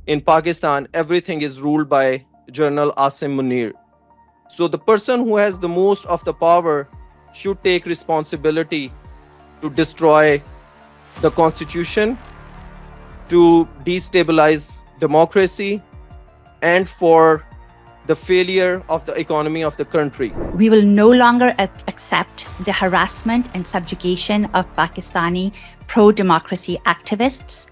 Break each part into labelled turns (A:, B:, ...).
A: In Pakistan, everything is ruled by General Asim Munir. So the person who has the most of the power should take responsibility to destroy the constitution, to destabilize democracy, and for the failure of the economy of the country.
B: We will no longer accept the harassment and subjugation of Pakistani pro-democracy activists.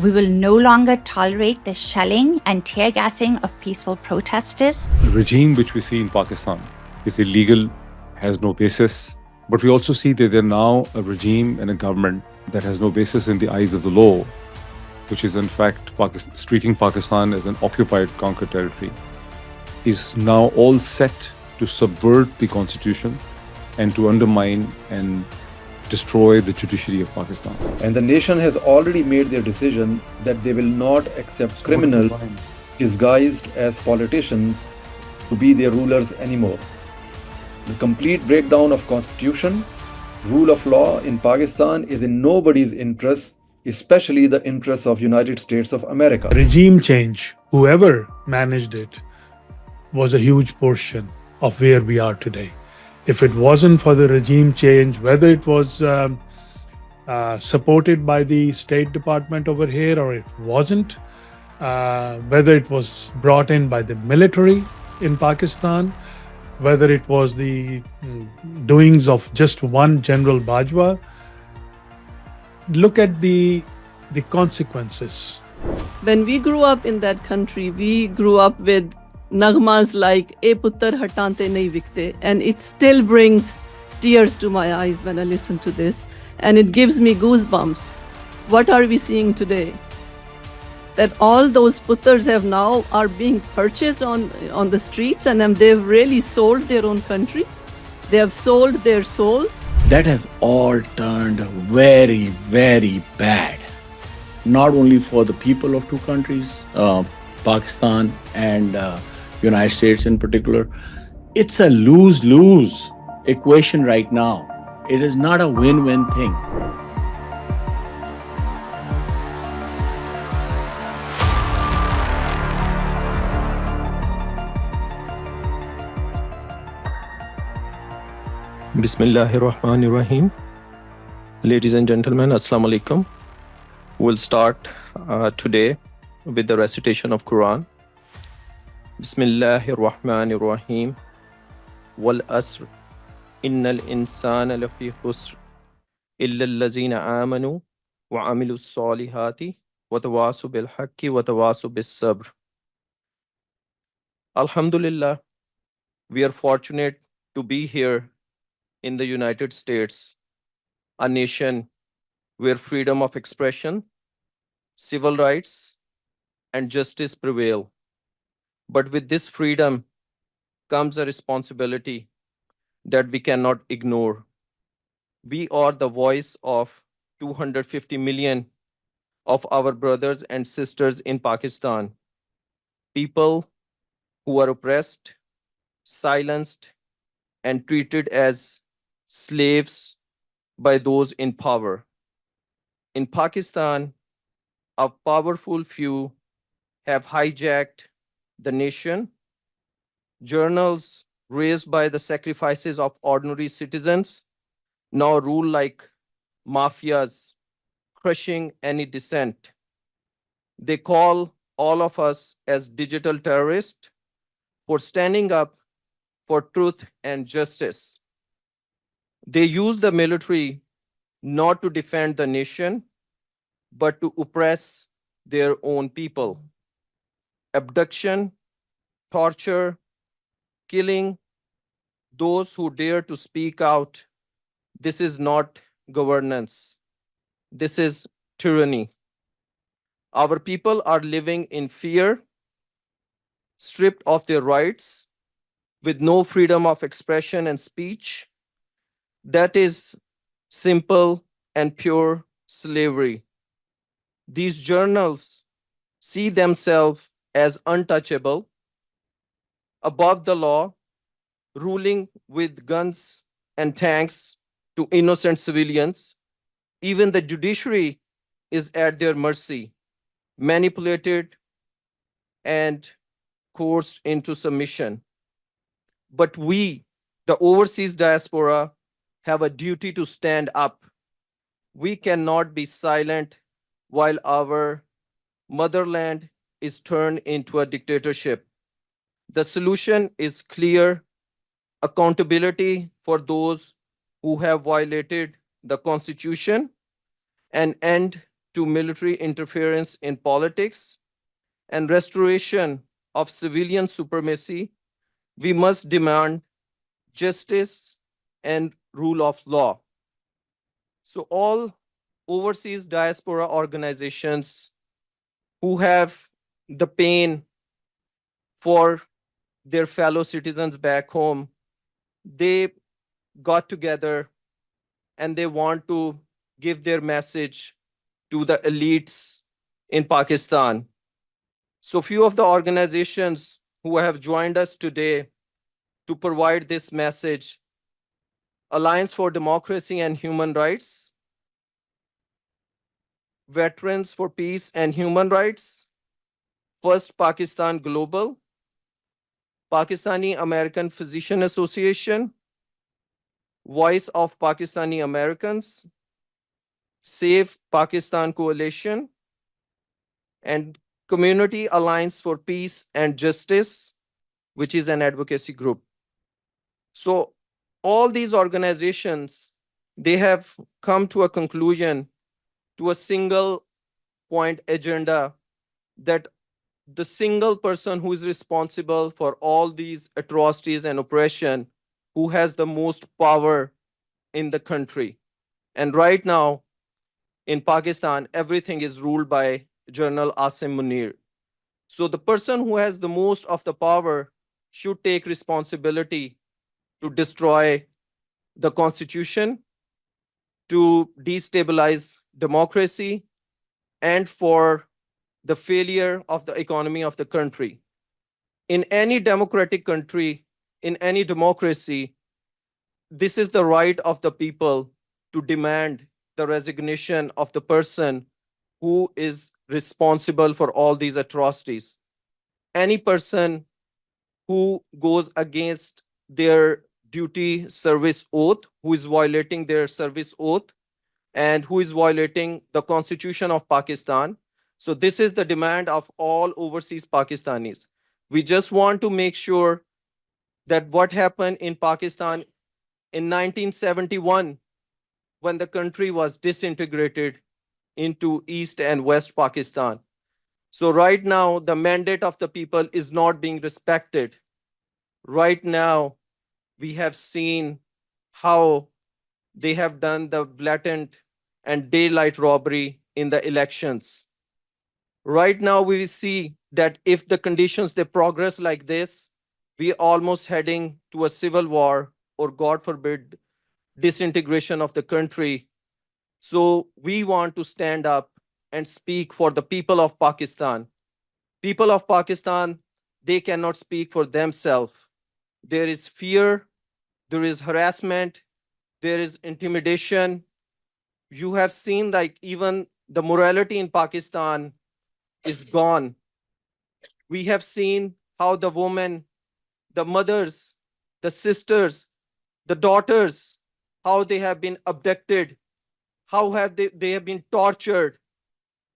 B: We will no longer tolerate the shelling and tear gassing of peaceful protesters.
C: The regime which we see in Pakistan is illegal, has no basis. But we also see that they're now a regime and a government that has no basis in the eyes of the law, which is in fact treating Pakistan as an occupied, conquered territory, is now all set to subvert the constitution and to undermine and destroy the judiciary of Pakistan.
D: And the nation has already made their decision that they will not accept criminals disguised as politicians to be their rulers anymore. The complete breakdown of constitution, rule of law in Pakistan is in nobody's interest, especially the interests of United States of America.
E: Regime change, whoever managed it, was a huge portion of where we are today. If it wasn't for the regime change, whether it was supported by the State Department over here or it wasn't, whether it was brought in by the military in Pakistan, whether it was the doings of just one General Bajwa, look at the consequences.
F: When we grew up in that country, we grew up with nagmas like "E puttar hatante nahi vikte," and it still brings tears to my eyes when I listen to this, and it gives me goosebumps. What are we seeing today? That all those puttars are being purchased on the streets, and they've really sold their own country. They have sold their souls.
G: That has all turned very, very bad. Not only for the people of two countries, Pakistan and United States in particular. It's a lose-lose equation right now. It is not a win-win thing.
A: Bismillahirrahmanirrahim. Ladies and gentlemen, Assalamu alaikum. We'll start today with the recitation of Quran. Bismillahirrahmanirrahim. Wal asr. Innal insana lafi khusr. Illa allazina amanu wa amilu salihati wa tawasu bil haqqi wa tawasu bis sabr. Alhamdulillah, we are fortunate to be here in the United States, a nation where freedom of expression, civil rights, and justice prevail. But with this freedom comes a responsibility that we cannot ignore. We are the voice of 250 million of our brothers and sisters in Pakistan, people who are oppressed, silenced, and treated as slaves by those in power. In Pakistan, a powerful few have hijacked the nation. Journals raised by the sacrifices of ordinary citizens now rule like mafias, crushing any dissent. They call all of us as digital terrorists for standing up for truth and justice. They use the military not to defend the nation, but to oppress their own people. Abduction, torture, killing those who dare to speak out. This is not governance. This is tyranny. Our people are living in fear, stripped of their rights, with no freedom of expression and speech. That is simple and pure slavery. These journals see themselves as untouchable, above the law, ruling with guns and tanks to innocent civilians. Even the judiciary is at their mercy, manipulated and coerced into submission. But we, the overseas diaspora, have a duty to stand up. We cannot be silent while our motherland is turned into a dictatorship. The solution is clear: accountability for those who have violated the Constitution, an end to military interference in politics, and restoration of civilian supremacy. We must demand justice and rule of law. So, all overseas diaspora organizations who have the pain for their fellow citizens back home, they got together and they want to give their message to the elites in Pakistan. So, few of the organizations who have joined us today to provide this message: Alliance for Democracy and Human Rights, Veterans for Peace and Human Rights, First Pakistan Global, Pakistani American Physician Association, Voice of Pakistani Americans, Save Pakistan Coalition, and Community Alliance for Peace and Justice, which is an advocacy group. So all these organizations, they have come to a conclusion, to a single point agenda, that the single person who is responsible for all these atrocities and oppression, who has the most power in the country. And right now in Pakistan, everything is ruled by General Asim Munir. So the person who has the most of the power should take responsibility to destroy the constitution, to destabilize democracy, and for the failure of the economy of the country. In any democratic country, in any democracy, this is the right of the people to demand the resignation of the person who is responsible for all these atrocities. Any person who goes against their duty service oath, who is violating their service oath, and who is violating the Constitution of Pakistan. So this is the demand of all overseas Pakistanis. We just want to make sure that what happened in Pakistan in 1971, when the country was disintegrated into East and West Pakistan. So right now, the mandate of the people is not being respected. Right now, we have seen how they have done the blatant and daylight robbery in the elections. Right now, we see that if the conditions they progress like this, we are almost heading to a civil war, or God forbid, disintegration of the country. So we want to stand up and speak for the people of Pakistan. People of Pakistan, they cannot speak for themselves. There is fear, there is harassment, there is intimidation. You have seen, like, even the morality in Pakistan is gone. We have seen how the women, the mothers, the sisters, the daughters, how they have been abducted, how have they have been tortured,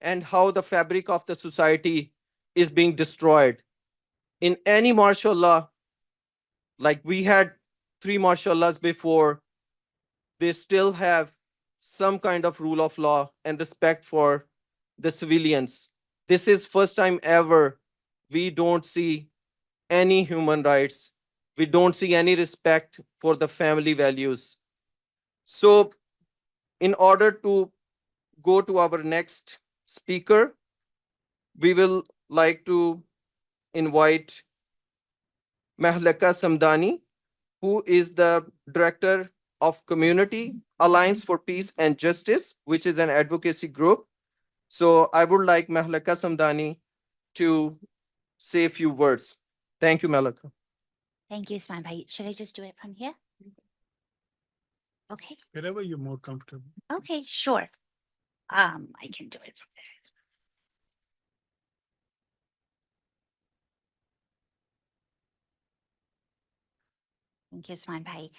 A: and how the fabric of the society is being destroyed. In any martial law, like we had 3 martial laws before, they still have some kind of rule of law and respect for the civilians. This is first time ever we don't see any human rights. We don't see any respect for the family values. So in order to go to our next speaker, we will like to invite Mahlaka Samdani, who is the Director of Community Alliance for Peace and Justice, which is an advocacy group. So I would like Mahlaka Samdani to say a few words. Thank you, Mahlaka.
B: Thank you, Usman Bhai. Should I just do it from here? Okay.
E: Wherever you're more comfortable.
B: Okay, sure. I can do it from there. Thank you, Usman Bhai.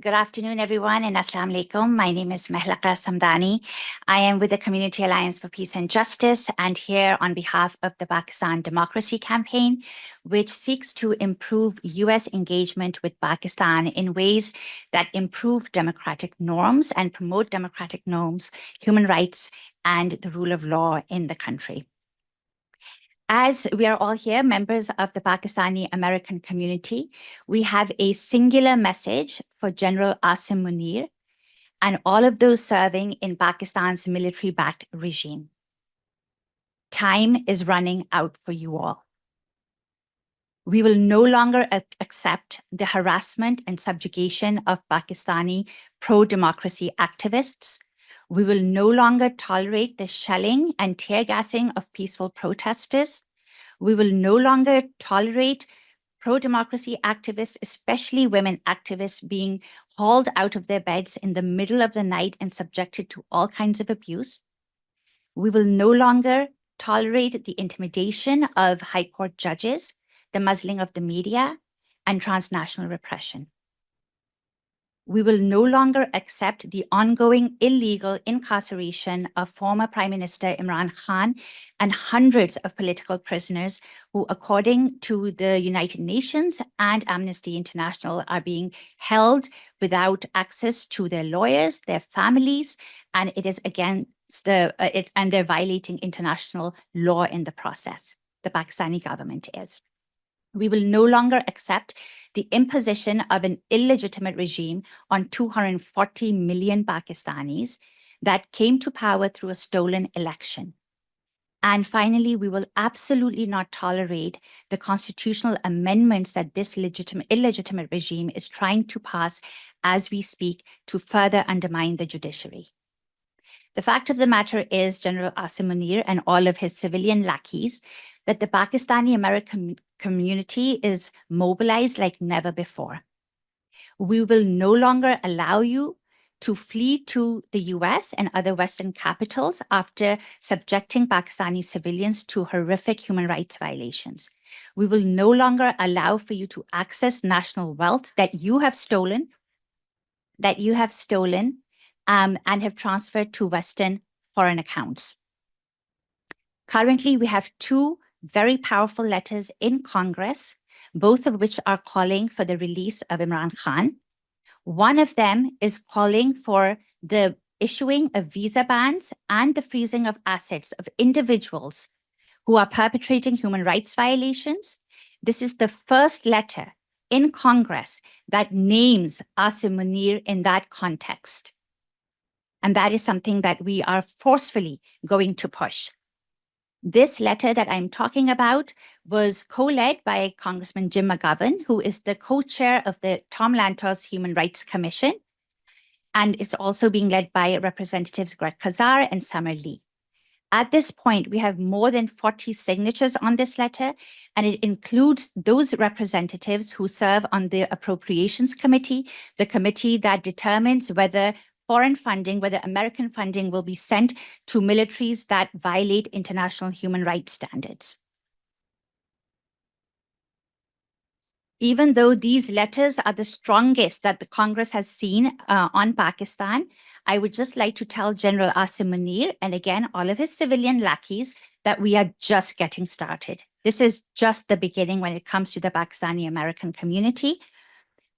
B: Good afternoon, everyone, and Assalamu alaikum. My name is Mehlaka Samdani. I am with the Community Alliance for Peace and Justice and here on behalf of the Pakistan Democracy Campaign, which seeks to improve U.S. engagement with Pakistan in ways that improve democratic norms and promote democratic norms, human rights, and the rule of law in the country. As we are all here, members of the Pakistani American community, we have a singular message for General Asim Munir and all of those serving in Pakistan's military-backed regime. Time is running out for you all. We will no longer accept the harassment and subjugation of Pakistani pro-democracy activists. We will no longer tolerate the shelling and tear gassing of peaceful protesters. We will no longer tolerate pro-democracy activists, especially women activists, being hauled out of their beds in the middle of the night and subjected to all kinds of abuse. We will no longer tolerate the intimidation of high court judges, the muzzling of the media, and transnational repression. We will no longer accept the ongoing illegal incarceration of former Prime Minister Imran Khan and hundreds of political prisoners who, according to the United Nations and Amnesty International, are being held without access to their lawyers, their families, and it is against and they're violating international law in the process. The Pakistani government is. We will no longer accept the imposition of an illegitimate regime on 240 million Pakistanis that came to power through a stolen election. And finally, we will absolutely not tolerate the constitutional amendments that this illegitimate regime is trying to pass as we speak to further undermine the judiciary. The fact of the matter is, General Asim Munir and all of his civilian lackeys, that the Pakistani American community is mobilized like never before. We will no longer allow you to flee to the US and other Western capitals after subjecting Pakistani civilians to horrific human rights violations. We will no longer allow for you to access national wealth that you have stolen, and have transferred to Western foreign accounts. Currently, we have two very powerful letters in Congress, both of which are calling for the release of Imran Khan. One of them is calling for the issuing of visa bans and the freezing of assets of individuals who are perpetrating human rights violations. This is the first letter in Congress that names Asim Munir in that context. And that is something that we are forcefully going to push. This letter that I'm talking about was co-led by Congressman Jim McGovern, who is the co-chair of the Tom Lantos Human Rights Commission. And it's also being led by Representatives Greg Khazar and Summer Lee. At this point, we have more than 40 signatures on this letter, and it includes those representatives who serve on the Appropriations Committee, the committee that determines whether foreign funding, whether American funding will be sent to militaries that violate international human rights standards. Even though these letters are the strongest that the Congress has seen on Pakistan, I would just like to tell General Asim Munir, and again, all of his civilian lackeys, that we are just getting started. This is just the beginning when it comes to the Pakistani American community.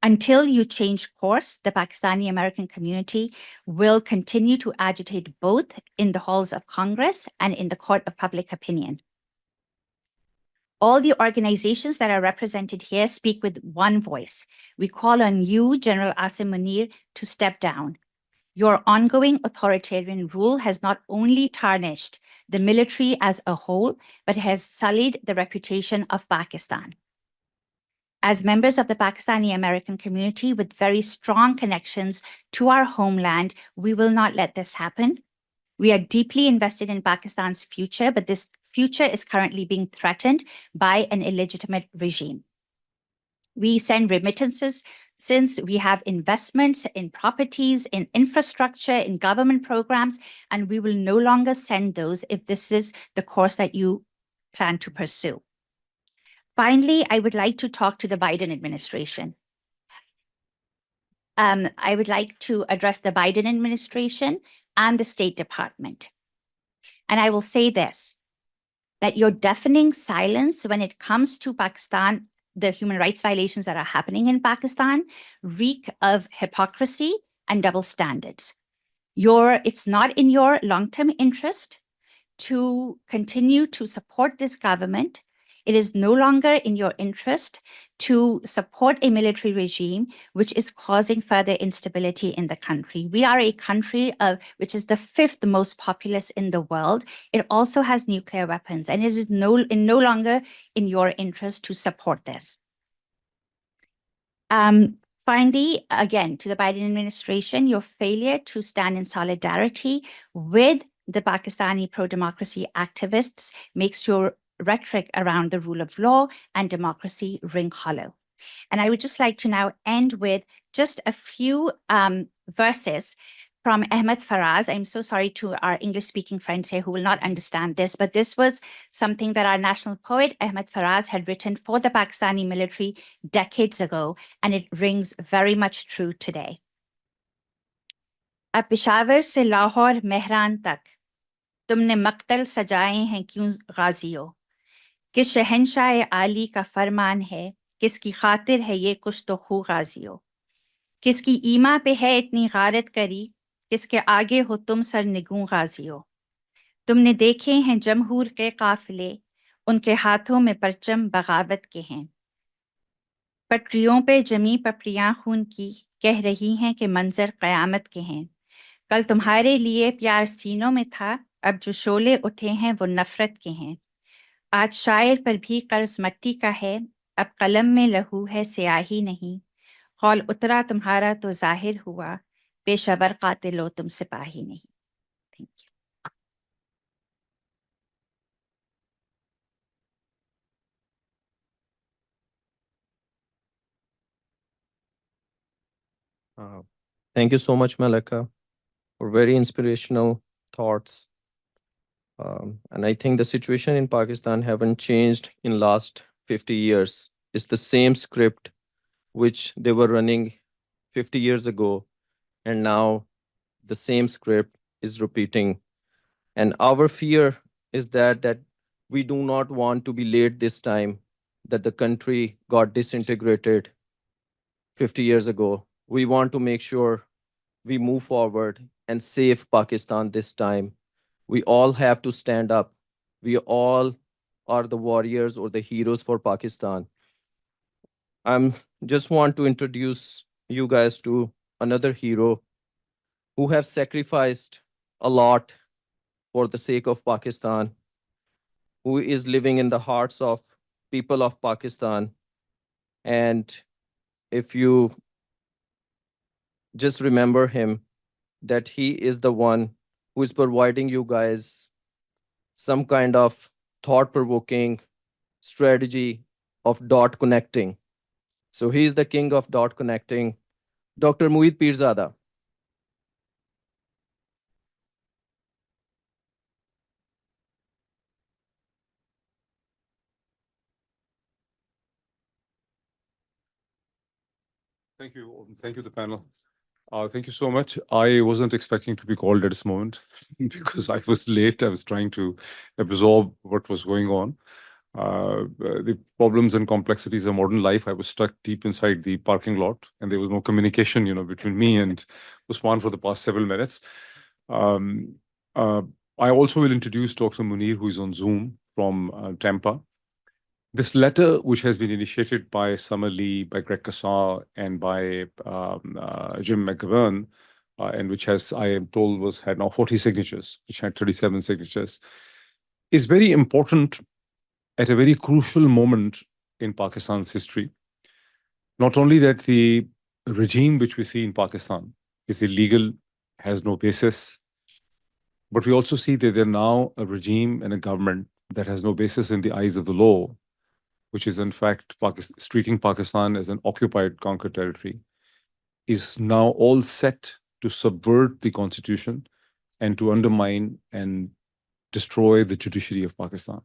B: Until you change course, the Pakistani American community will continue to agitate both in the halls of Congress and in the court of public opinion. All the organizations that are represented here speak with one voice. We call on you, General Asim Munir, to step down. Your ongoing authoritarian rule has not only tarnished the military as a whole, but has sullied the reputation of Pakistan. As members of the Pakistani American community with very strong connections to our homeland, we will not let this happen. We are deeply invested in Pakistan's future, but this future is currently being threatened by an illegitimate regime. We send remittances since we have investments in properties, in infrastructure, in government programs, and we will no longer send those if this is the course that you plan to pursue. Finally, I would like to talk to the Biden administration. I would like to address the Biden administration and the State Department. And I will say this, that your deafening silence when it comes to Pakistan, the human rights violations that are happening in Pakistan, reek of hypocrisy and double standards. It's not in your long-term interest to continue to support this government. It is no longer in your interest to support a military regime which is causing further instability in the country. We are a country which is the 5th most populous in the world. It also has nuclear weapons, and it is no longer in your interest to support this. Finally, again, to the Biden administration, your failure to stand in solidarity with the Pakistani pro-democracy activists makes your rhetoric around the rule of law and democracy ring hollow. And I would just like to now end with just a few verses from Ahmed Faraz. I'm so sorry to our English-speaking friends here who will not understand this, but this was something that our national poet, Ahmed Faraz, had written for the Pakistani military decades ago, and it rings very much true today. अब पेशावर से लाहौर मेहरान तक तुमने मक्तल सजाए हैं क्यों गाजियों किस शहंशाह आली का फरमान है किसकी खातिर है ये कुछ तो खू गाजियों किसकी ईमा पे है इतनी गारत करी किसके आगे हो तुम सर निगूं गाजियों तुमने देखे हैं जमहूर के काफिले उनके हाथों में परचम बगावत के हैं पटरियों पे जमी पपड़ियां खून की कह रही हैं कि मंजर कयामत के हैं कल तुम्हारे लिए प्यार सीनों में था अब जो शोले उठे हैं वो नफरत के हैं आज शायर पर भी कर्ज मट्टी का है अब कलम में लहू है स्याही नहीं कौल उतरा तुम्हारा तो जाहिर हुआ पेशवर कातिलो तुम सिपाही नहीं thank you
A: Thank you so much, Malika, for very inspirational thoughts. And I think the situation in Pakistan haven't changed in last 50 years. It's the same script which they were running 50 years ago, and now the same script is repeating. And our fear is that we do not want to be late this time, that the country got disintegrated 50 years ago. We want to make sure we move forward and save Pakistan this time. We all have to stand up. We all are the warriors or the heroes for Pakistan. I'm just want to introduce you guys to another hero who have sacrificed a lot for the sake of Pakistan, who is living in the hearts of people of Pakistan. And if you just remember him, that he is the one who is providing you guys some kind of thought-provoking strategy of dot connecting. So he is the king of dot connecting, Dr. Moeed Pirzada.
C: Thank you. Thank you, the panel. Thank you so much. I wasn't expecting to be called at this moment because I was late. I was trying to absorb what was going on. The problems and complexities of modern life. I was stuck deep inside the parking lot, and there was no communication, between me and Usman for the past several minutes. I also will introduce Dr. Munir, who is on Zoom from Tampa. This letter, which has been initiated by Summer Lee, by Greg Casar, and by Jim McGovern, and which has, I am told, had now 40 signatures, which had 37 signatures, is very important at a very crucial moment in Pakistan's history. Not only that the regime which we see in Pakistan is illegal, has no basis, but we also see that there now a regime and a government that has no basis in the eyes of the law, which is in fact treating Pakistan as an occupied, conquered territory, is now all set to subvert the constitution and to undermine and destroy the judiciary of Pakistan.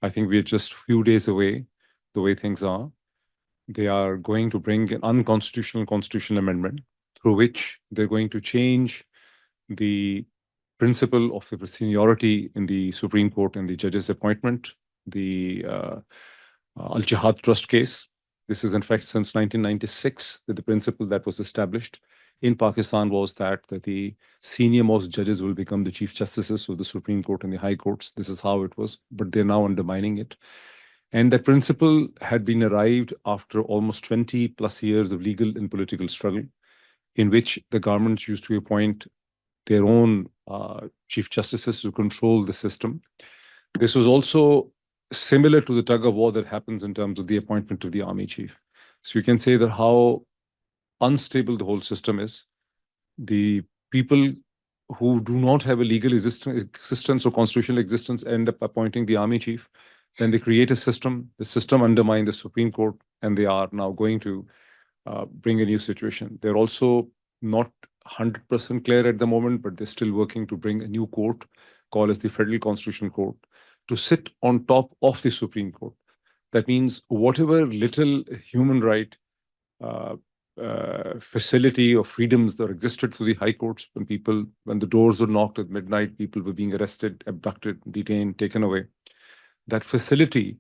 C: I think we are just a few days away, the way things are. They are going to bring an unconstitutional constitutional amendment, through which they're going to change the principle of the seniority in the Supreme Court and the judges' appointment, the Al-Jihad Trust case. This is, in fact, since 1996 that the principle that was established in Pakistan was that the senior most judges will become the chief justices of the Supreme Court and the high courts. This is how it was, but they're now undermining it. And that principle had been arrived after almost 20 plus years of legal and political struggle, in which the governments used to appoint their own chief justices to control the system. This was also similar to the tug of war that happens in terms of the appointment of the army chief. So you can say that how unstable the whole system is. The people who do not have a legal existence or constitutional existence end up appointing the army chief. Then they create a system, the system undermines the Supreme Court, and they are now going to bring a new situation. They're also not 100% clear at the moment, but they're still working to bring a new court called as the Federal Constitutional Court to sit on top of the Supreme Court. That means whatever little human right facility or freedoms that existed through the high courts, when the doors were knocked at midnight, people were being arrested, abducted, detained, taken away. That facility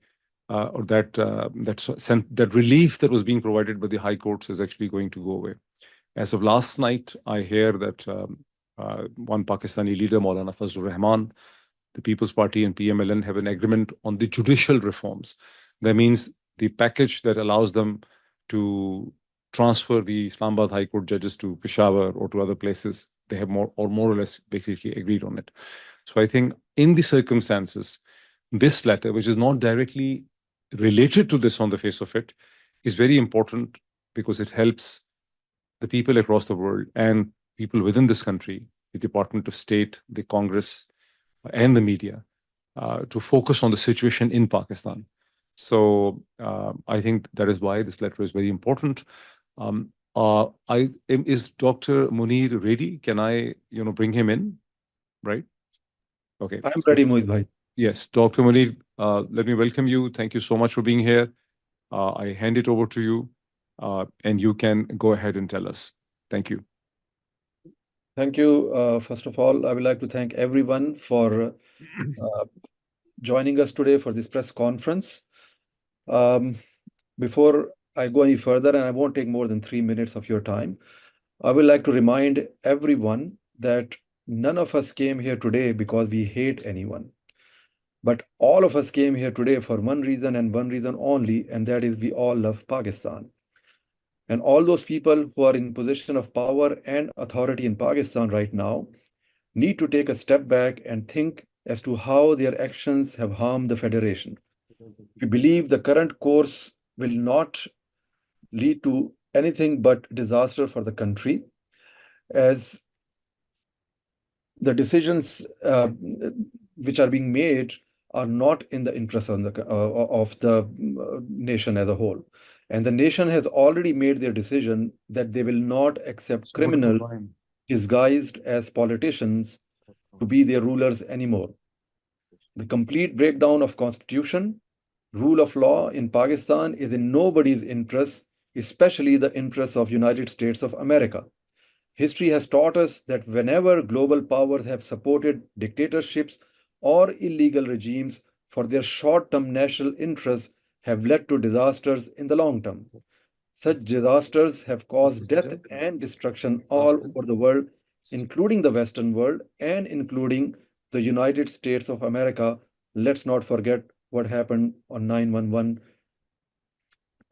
C: or that relief that was being provided by the high courts is actually going to go away. As of last night, I hear that one Pakistani leader, Maulana Fazlur Rahman, the People's Party and PMLN have an agreement on the judicial reforms. That means the package that allows them to transfer the Islamabad High Court judges to Peshawar or to other places. They have more or less basically agreed on it. So I think in the circumstances, this letter, which is not directly related to this on the face of it, is very important because it helps the people across the world and people within this country, the Department of State, the Congress, and the media, to focus on the situation in Pakistan. So I think that is why this letter is very important. Is Dr. Munir ready? Can I, bring him in? Right? Okay.
D: I'm ready, Moeed bhai.
C: Yes, Dr. Munir, let me welcome you. Thank you so much for being here. I hand it over to you, and you can go ahead and tell us. Thank you.
D: Thank you. First of all, I would like to thank everyone for joining us today for this press conference. Before I go any further, and I won't take more than 3 minutes of your time, I would like to remind everyone that none of us came here today because we hate anyone. But all of us came here today for one reason and one reason only, and that is we all love Pakistan. And all those people who are in position of power and authority in Pakistan right now need to take a step back and think as to how their actions have harmed the Federation. We believe the current course will not lead to anything but disaster for the country, as the decisions which are being made are not in the interest of the nation as a whole. And the nation has already made their decision that they will not accept criminals disguised as politicians to be their rulers anymore. The complete breakdown of constitution, rule of law in Pakistan is in nobody's interest, especially the interests of United States of America. History has taught us that whenever global powers have supported dictatorships or illegal regimes for their short-term national interests have led to disasters in the long term. Such disasters have caused death and destruction all over the world, including the Western world and including the United States of America. Let's not forget what happened on 9/11.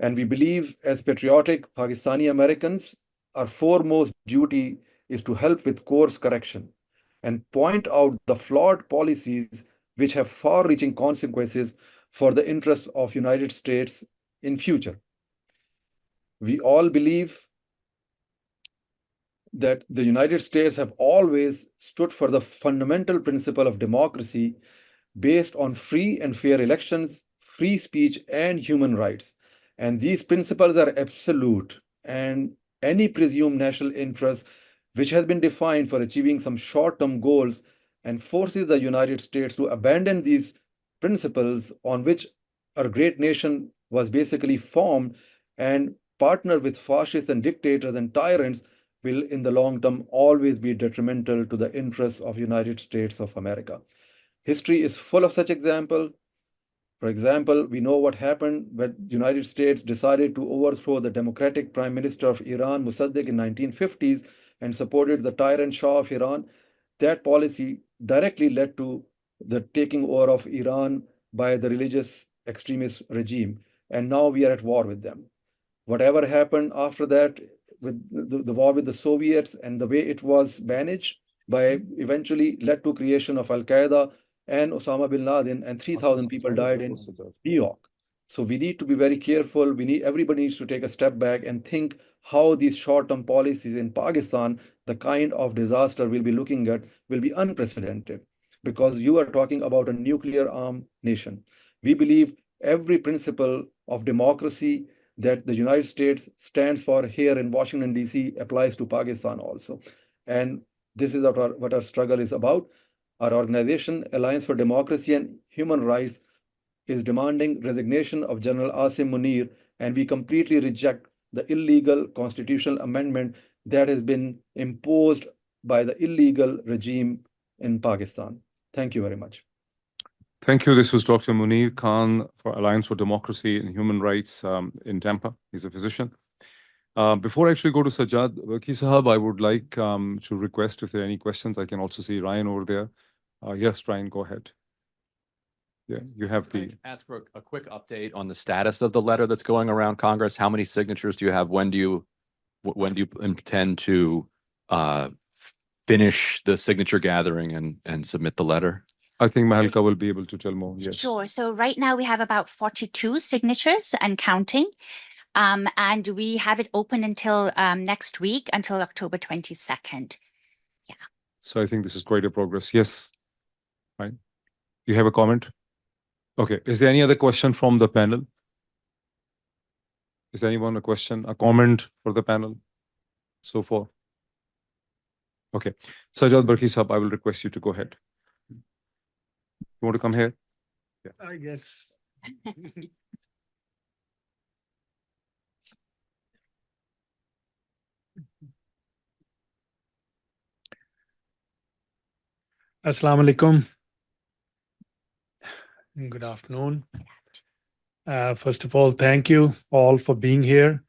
D: And we believe, as patriotic Pakistani Americans, our foremost duty is to help with course correction and point out the flawed policies which have far-reaching consequences for the interests of United States in future. We all believe that the United States have always stood for the fundamental principle of democracy based on free and fair elections, free speech, and human rights. And these principles are absolute, and any presumed national interest which has been defined for achieving some short-term goals and forces the United States to abandon these principles on which our great nation was basically formed and partner with fascists and dictators and tyrants will in the long term always be detrimental to the interests of United States of America. History is full of such examples. For example, we know what happened when the United States decided to overthrow the democratic prime minister of Iran, Mossadegh, in 1950s and supported the tyrant Shah of Iran. That policy directly led to the taking over of Iran by the religious extremist regime. And now we are at war with them. Whatever happened after that with the war with the Soviets and the way it was managed by eventually led to creation of Al Qaeda and Osama bin Laden, and 3,000 people died in New York. So we need to be very careful. Everybody needs to take a step back and think how these short-term policies in Pakistan, the kind of disaster we'll be looking at, will be unprecedented, because you are talking about a nuclear armed nation. We believe every principle of democracy that the United States stands for here in Washington, D.C. applies to Pakistan also. And this is what our struggle is about. Our organization, Alliance for Democracy and Human Rights, is demanding resignation of General Asim Munir, and we completely reject the illegal constitutional amendment that has been imposed by the illegal regime in Pakistan. Thank you very much.
C: Thank you. This was Dr. Munir Khan for Alliance for Democracy and Human Rights in Tampa. He's a physician. Before I actually go to Sajjad Barki Sahab, I would like to request if there are any questions. I can also see Ryan over there. Yes, Ryan, go ahead. Yeah, you have the...
H: Ask for a quick update on the status of the letter that's going around Congress. How many signatures do you have? When do you intend to finish the signature gathering and submit the letter?
C: I think Mahalka will be able to tell more. Yes.
B: Sure. So right now we have about 42 signatures and counting. And we have it open until next week, until October 22nd. Yeah.
C: So I think this is quite a progress. Yes. Right. You have a comment? Okay. Is there any other question from the panel? Is there anyone a question, a comment for the panel so far? Okay. Sajjad Barki Sahab, I will request you to go ahead. You want to come here?
E: Yeah. I guess. Assalamu alaikum. Good afternoon. First of all, thank you all for being here.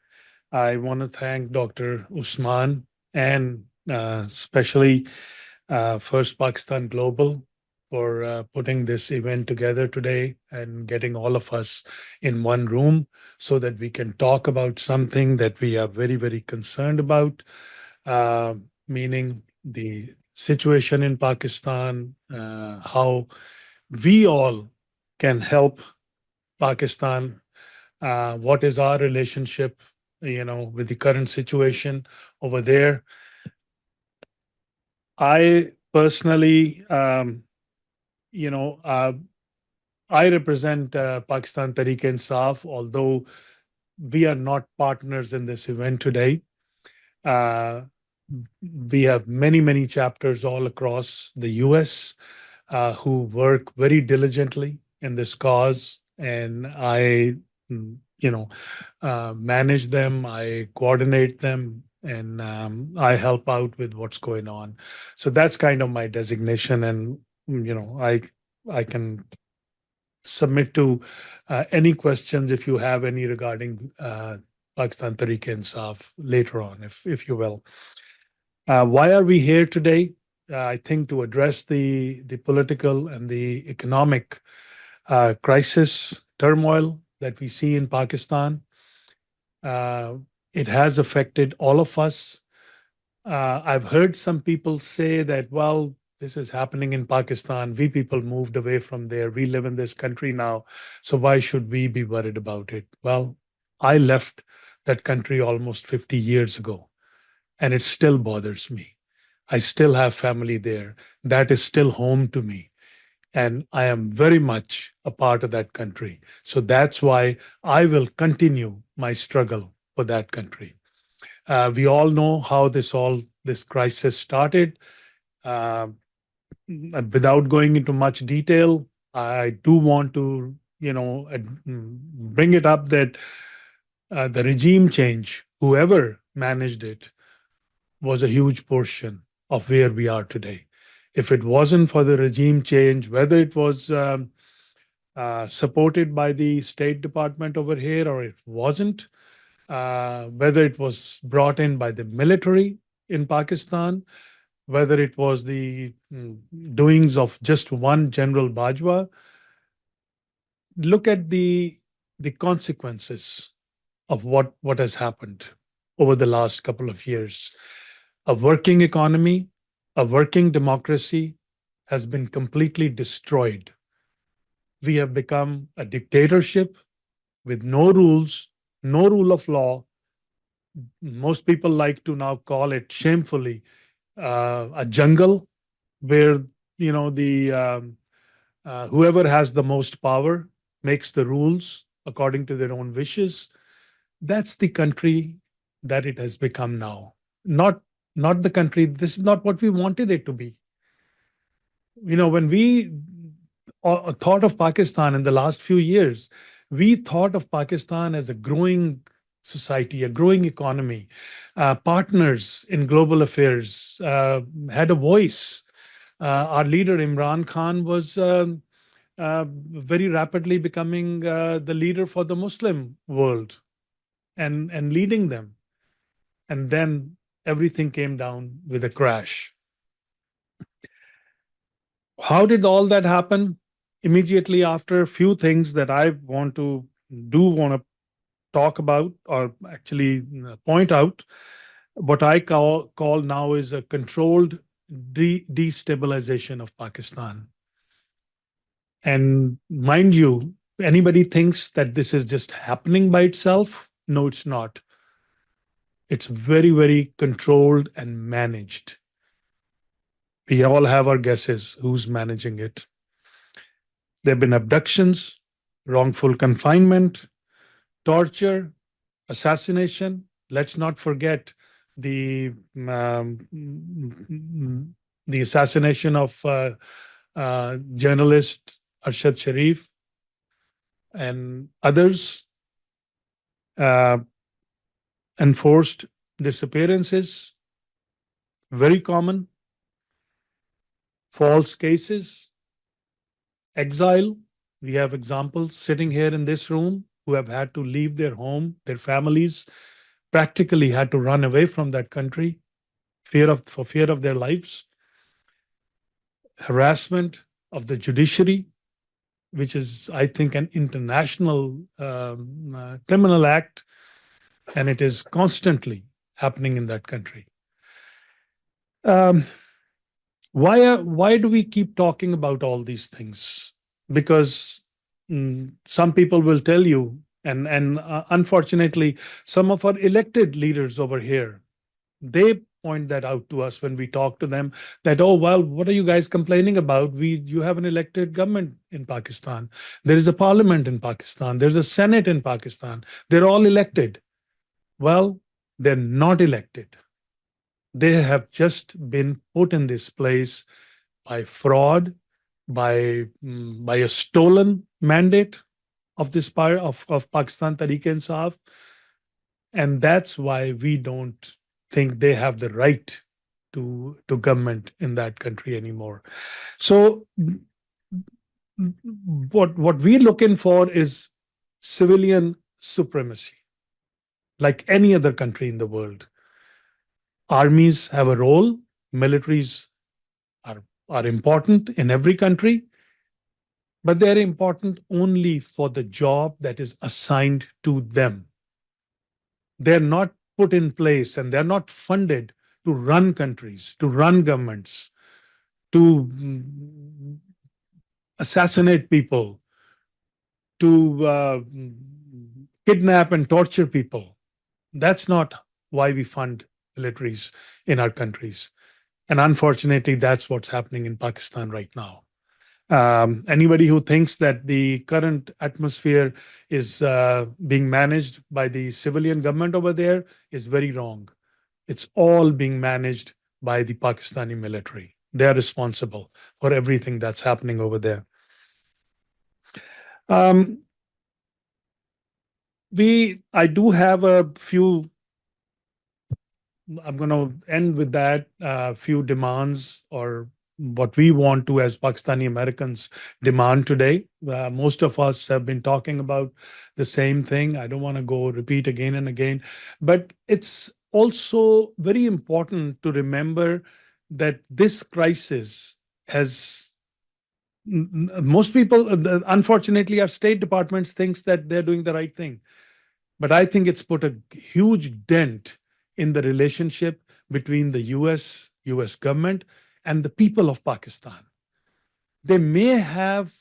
E: I want to thank Dr. Usman and especially First Pakistan Global for putting this event together today and getting all of us in one room so that we can talk about something that we are very, very concerned about, meaning the situation in Pakistan, how we all can help Pakistan, what is our relationship, with the current situation over there. I personally, I represent Pakistan Tehreek-e-Insaf, although we are not partners in this event today. We have many, many chapters all across the US who work very diligently in this cause, and I, manage them, I coordinate them, and I help out with what's going on. So that's kind of my designation, and I can submit to any questions if you have any regarding Pakistan Tehreek-e-Insaf later on, if you will. Why are we here today? I think to address the political and the economic crisis, turmoil that we see in Pakistan. It has affected all of us. I've heard some people say that, well, this is happening in Pakistan. We people moved away from there. We live in this country now. So why should we be worried about it? Well, I left that country almost 50 years ago, and it still bothers me. I still have family there. That is still home to me. And I am very much a part of that country. So that's why I will continue my struggle for that country. We all know how this crisis started. Without going into much detail, I do want to, bring it up that the regime change, whoever managed it, was a huge portion of where we are today. If it wasn't for the regime change, whether it was supported by the State Department over here or it wasn't, whether it was brought in by the military in Pakistan, whether it was the doings of just one General Bajwa, look at the consequences of what has happened over the last couple of years. A working economy, a working democracy has been completely destroyed. We have become a dictatorship with no rules, no rule of law. Most people like to now call it shamefully a jungle where the whoever has the most power makes the rules according to their own wishes. That's the country that it has become now. Not the country. This is not what we wanted it to be. When we thought of Pakistan in the last few years, we thought of Pakistan as a growing society, a growing economy, partners in global affairs, had a voice. Our leader, Imran Khan, was very rapidly becoming the leader for the Muslim world and leading them. And then everything came down with a crash. How did all that happen? Immediately after, a few things that I want to talk about, or actually point out. What I call now is a controlled destabilization of Pakistan. And mind you, anybody thinks that this is just happening by itself? No, it's not. It's very, very controlled and managed. We all have our guesses who's managing it. There have been abductions, wrongful confinement, torture, assassination. Let's not forget the assassination of journalist Arshad Sharif and others, enforced disappearances, very common, false cases, exile. We have examples sitting here in this room who have had to leave their home, their families, practically had to run away from that country, for fear of their lives. Harassment of the judiciary, which is, I think, an international criminal act, and it is constantly happening in that country. Why do we keep talking about all these things? Because some people will tell you, and unfortunately, some of our elected leaders over here, they point that out to us when we talk to them, that, oh, well, what are you guys complaining about? You have an elected government in Pakistan. There is a parliament in Pakistan. There's a Senate in Pakistan. They're all elected. Well, they're not elected. They have just been put in this place by fraud, by a stolen mandate of this part of Pakistan Tehreek-e-Insaf. And that's why we don't think they have the right to government in that country anymore. So what we're looking for is civilian supremacy, like any other country in the world. Armies have a role, militaries are important in every country, but they're important only for the job that is assigned to them. They're not put in place and they're not funded to run countries, to run governments, to assassinate people, to kidnap and torture people. That's not why we fund militaries in our countries. And unfortunately, that's what's happening in Pakistan right now. Anybody who thinks that the current atmosphere is being managed by the civilian government over there is very wrong. It's all being managed by the Pakistani military. They're responsible for everything that's happening over there. I do have a few I'm going to end with that few demands or what we want to, as Pakistani Americans, demand today. Most of us have been talking about the same thing. I don't want to go repeat again and again, but it's also very important to remember that this crisis has most people, unfortunately, our State Departments thinks that they're doing the right thing. But I think it's put a huge dent in the relationship between the US government, and the people of Pakistan. They may have,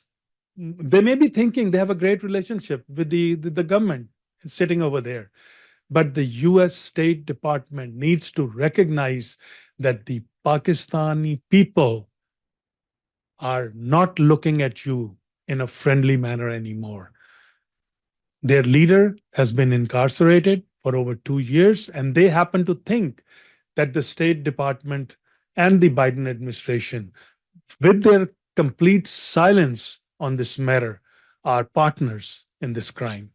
E: they may be thinking they have a great relationship with the government sitting over there. But the US State Department needs to recognize that the Pakistani people are not looking at you in a friendly manner anymore. Their leader has been incarcerated for over 2 years, and they happen to think that the State Department and the Biden administration, with their complete silence on this matter, are partners in this crime.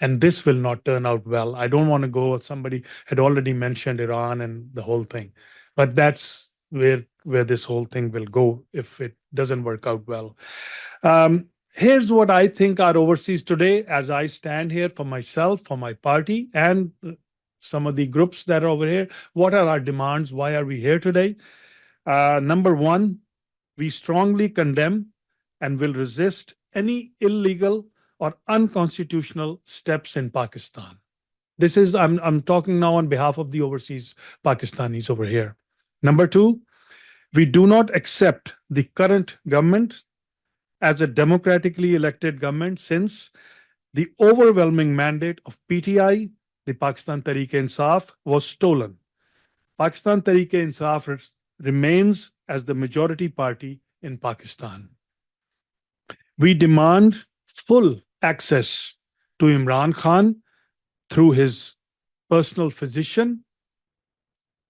E: And this will not turn out well. I don't want to go, somebody had already mentioned Iran and the whole thing, but that's where this whole thing will go if it doesn't work out well. Here's what I think are overseas today, as I stand here for myself, for my party, and some of the groups that are over here. What are our demands? Why are we here today? Number one, we strongly condemn and will resist any illegal or unconstitutional steps in Pakistan. This is, I'm talking now on behalf of the overseas Pakistanis over here. Number two, we do not accept the current government as a democratically elected government, since the overwhelming mandate of PTI, the Pakistan Tehreek-e-Insaf, was stolen. Pakistan Tehreek-e-Insaf remains as the majority party in Pakistan. We demand full access to Imran Khan through his personal physician,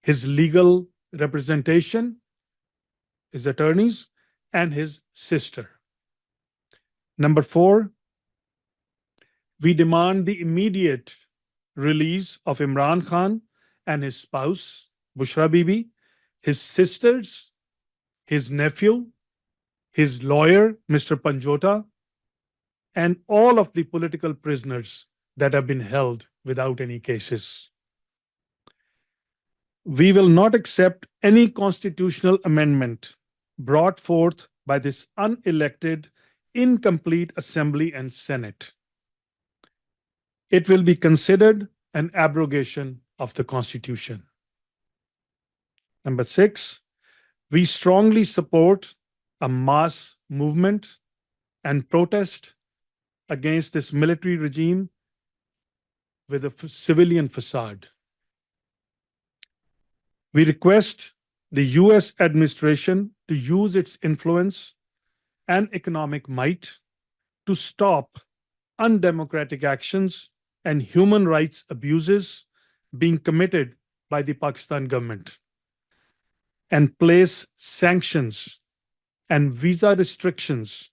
E: his legal representation, his attorneys, and his sister. Number four, we demand the immediate release of Imran Khan and his spouse, Bushra Bibi, his sisters, his nephew, his lawyer, Mr. Panjota, and all of the political prisoners that have been held without any cases. We will not accept any constitutional amendment brought forth by this unelected, incomplete Assembly and Senate. It will be considered an abrogation of the Constitution. Number six, we strongly support a mass movement and protest against this military regime with a civilian facade. We request the US administration to use its influence and economic might to stop undemocratic actions and human rights abuses being committed by the Pakistan government, and place sanctions and visa restrictions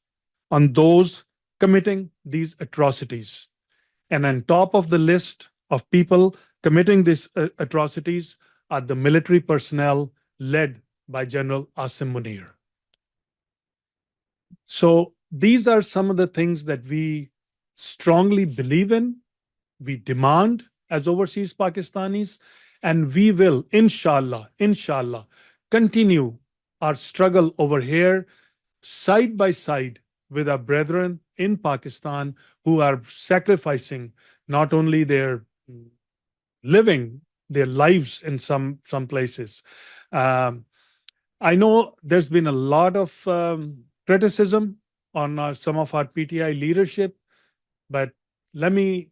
E: on those committing these atrocities. And on top of the list of people committing these atrocities are the military personnel led by General Asim Munir. So these are some of the things that we strongly believe in, we demand as overseas Pakistanis, and we will, inshallah, continue our struggle over here side by side with our brethren in Pakistan who are sacrificing not only their living, their lives in some places. I know there's been a lot of criticism on some of our PTI leadership, but let me,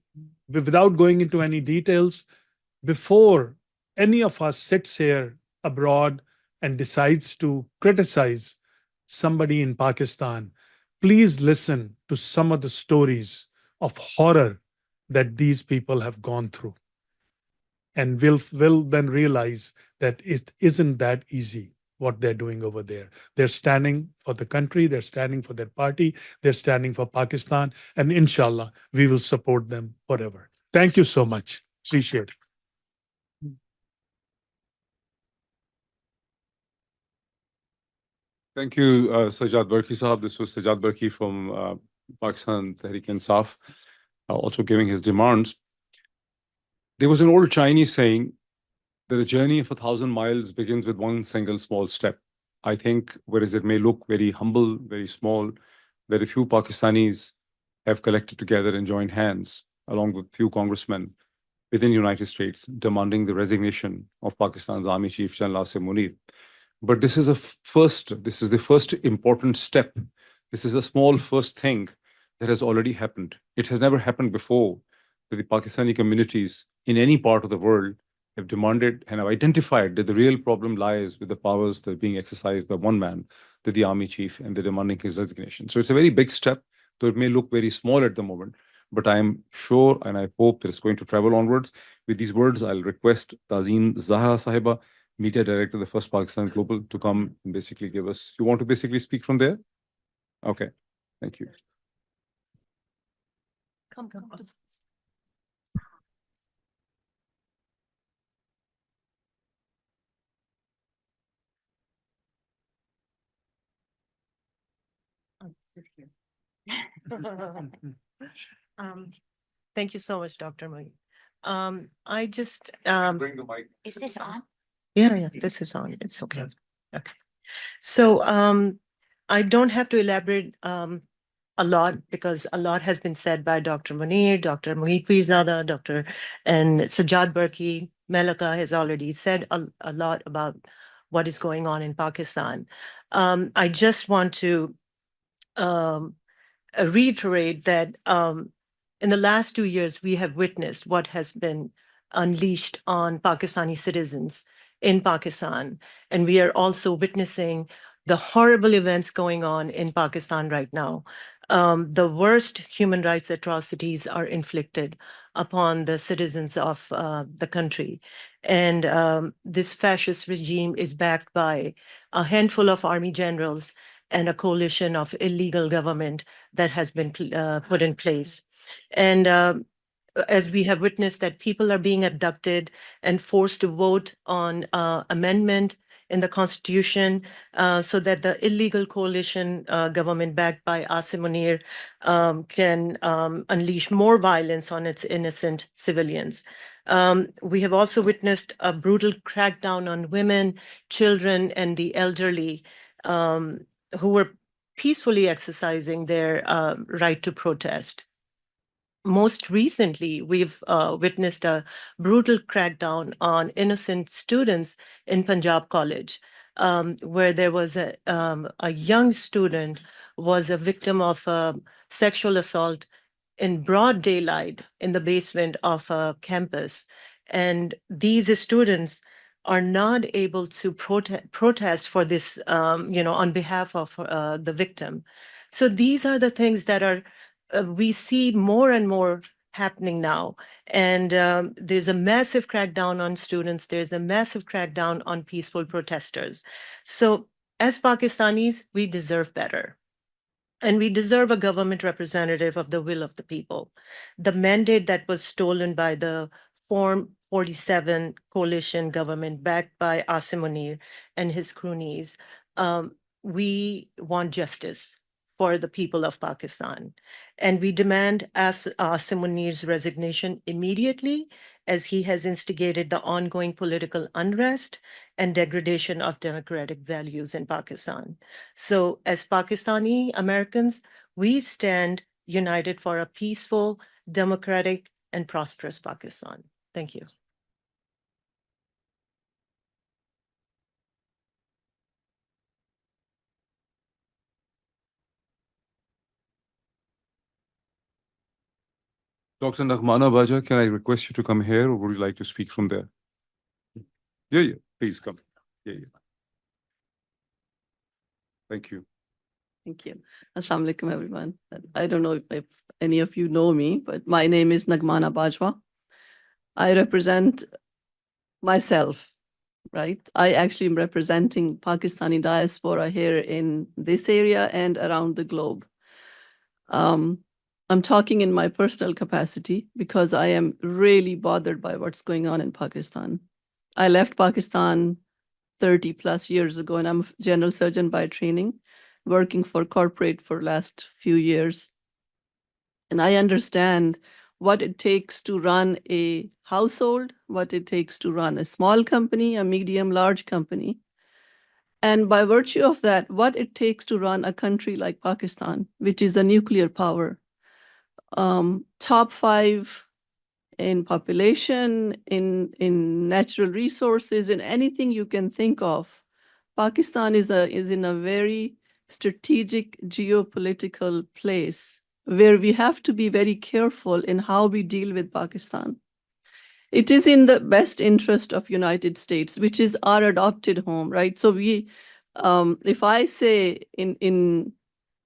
E: without going into any details, before any of us sits here abroad and decides to criticize somebody in Pakistan, please listen to some of the stories of horror that these people have gone through. And will then realize that it isn't that easy what they're doing over there. They're standing for the country, they're standing for their party, they're standing for Pakistan, and inshallah, we will support them forever. Thank you so much. Appreciate it.
C: Thank you, Sajjad Barki Sahab. This was Sajjad Barki from Pakistan Tehreek-e-Insaf, also giving his demands. There was an old Chinese saying that a journey of 1,000 miles begins with one single small step. I think, whereas it may look very humble, very small, very few Pakistanis have collected together and joined hands, along with few congressmen within the United States, demanding the resignation of Pakistan's Army Chief General Asim Munir. But this is this is the first important step. This is a small first thing that has already happened. It has never happened before that the Pakistani communities in any part of the world have demanded and have identified that the real problem lies with the powers that are being exercised by one man, the army chief, and they're demanding his resignation. So it's a very big step, though it may look very small at the moment. But I am sure and I hope that it's going to travel onwards. With these words, I'll request Tazeen Zaha Sahiba, Media Director of the First Pakistan Global, to come and basically give us. You want to basically speak from there? Okay, thank you.
F: Come.
I: Thank you so much, Dr. Moeed. I just
C: Bring the mic.
B: Is this on?
I: yeah, this is on. It's okay. Okay. So I don't have to elaborate a lot because a lot has been said by Dr. Munir, Dr. Moeed Pirzada, Dr. and Sajjad Barki. Melaka has already said a lot about what is going on in Pakistan. I just want to reiterate that in the last 2 years, we have witnessed what has been unleashed on Pakistani citizens in Pakistan. And we are also witnessing the horrible events going on in Pakistan right now. The worst human rights atrocities are inflicted upon the citizens of the country. And this fascist regime is backed by a handful of army generals and a coalition of illegal government that has been put in place. And as we have witnessed that people are being abducted and forced to vote on amendment in the constitution so that the illegal coalition government backed by Asim Munir can unleash more violence on its innocent civilians. We have also witnessed a brutal crackdown on women, children, and the elderly who were peacefully exercising their right to protest. Most recently, we've witnessed a brutal crackdown on innocent students in Punjab College, where there was a young student was a victim of sexual assault in broad daylight in the basement of a campus. And these students are not able to protest for this, on behalf of the victim. So these are the things that are we see more and more happening now. And there's a massive crackdown on students. There's a massive crackdown on peaceful protesters. So as Pakistanis, we deserve better. And we deserve a government representative of the will of the people. The mandate that was stolen by the Form 47 coalition government backed by Asim Munir and his cronies, we want justice for the people of Pakistan. And we demand Asim Munir's resignation immediately, as he has instigated the ongoing political unrest and degradation of democratic values in Pakistan. So as Pakistani Americans, we stand united for a peaceful, democratic, and prosperous Pakistan. Thank you.
C: Dr. Nagmana Baja, can I request you to come here, or would you like to speak from there? Yeah, please come. Yeah. Thank you.
F: Thank you. Assalamu alaikum, everyone. I don't know if any of you know me, but my name is Nagmana Bajwa. I represent myself, right? I actually am representing Pakistani diaspora here in this area and around the globe. I'm talking in my personal capacity because I am really bothered by what's going on in Pakistan. I left Pakistan 30 plus years ago, and I'm a general surgeon by training, working for corporate for last few years. And I understand what it takes to run a household, what it takes to run a small company, a medium, large company. And by virtue of that, what it takes to run a country like Pakistan, which is a nuclear power, top 5 in population, in natural resources, in anything you can think of. Pakistan is in a very strategic geopolitical place where we have to be very careful in how we deal with Pakistan. It is in the best interest of United States, which is our adopted home, right? So if I say in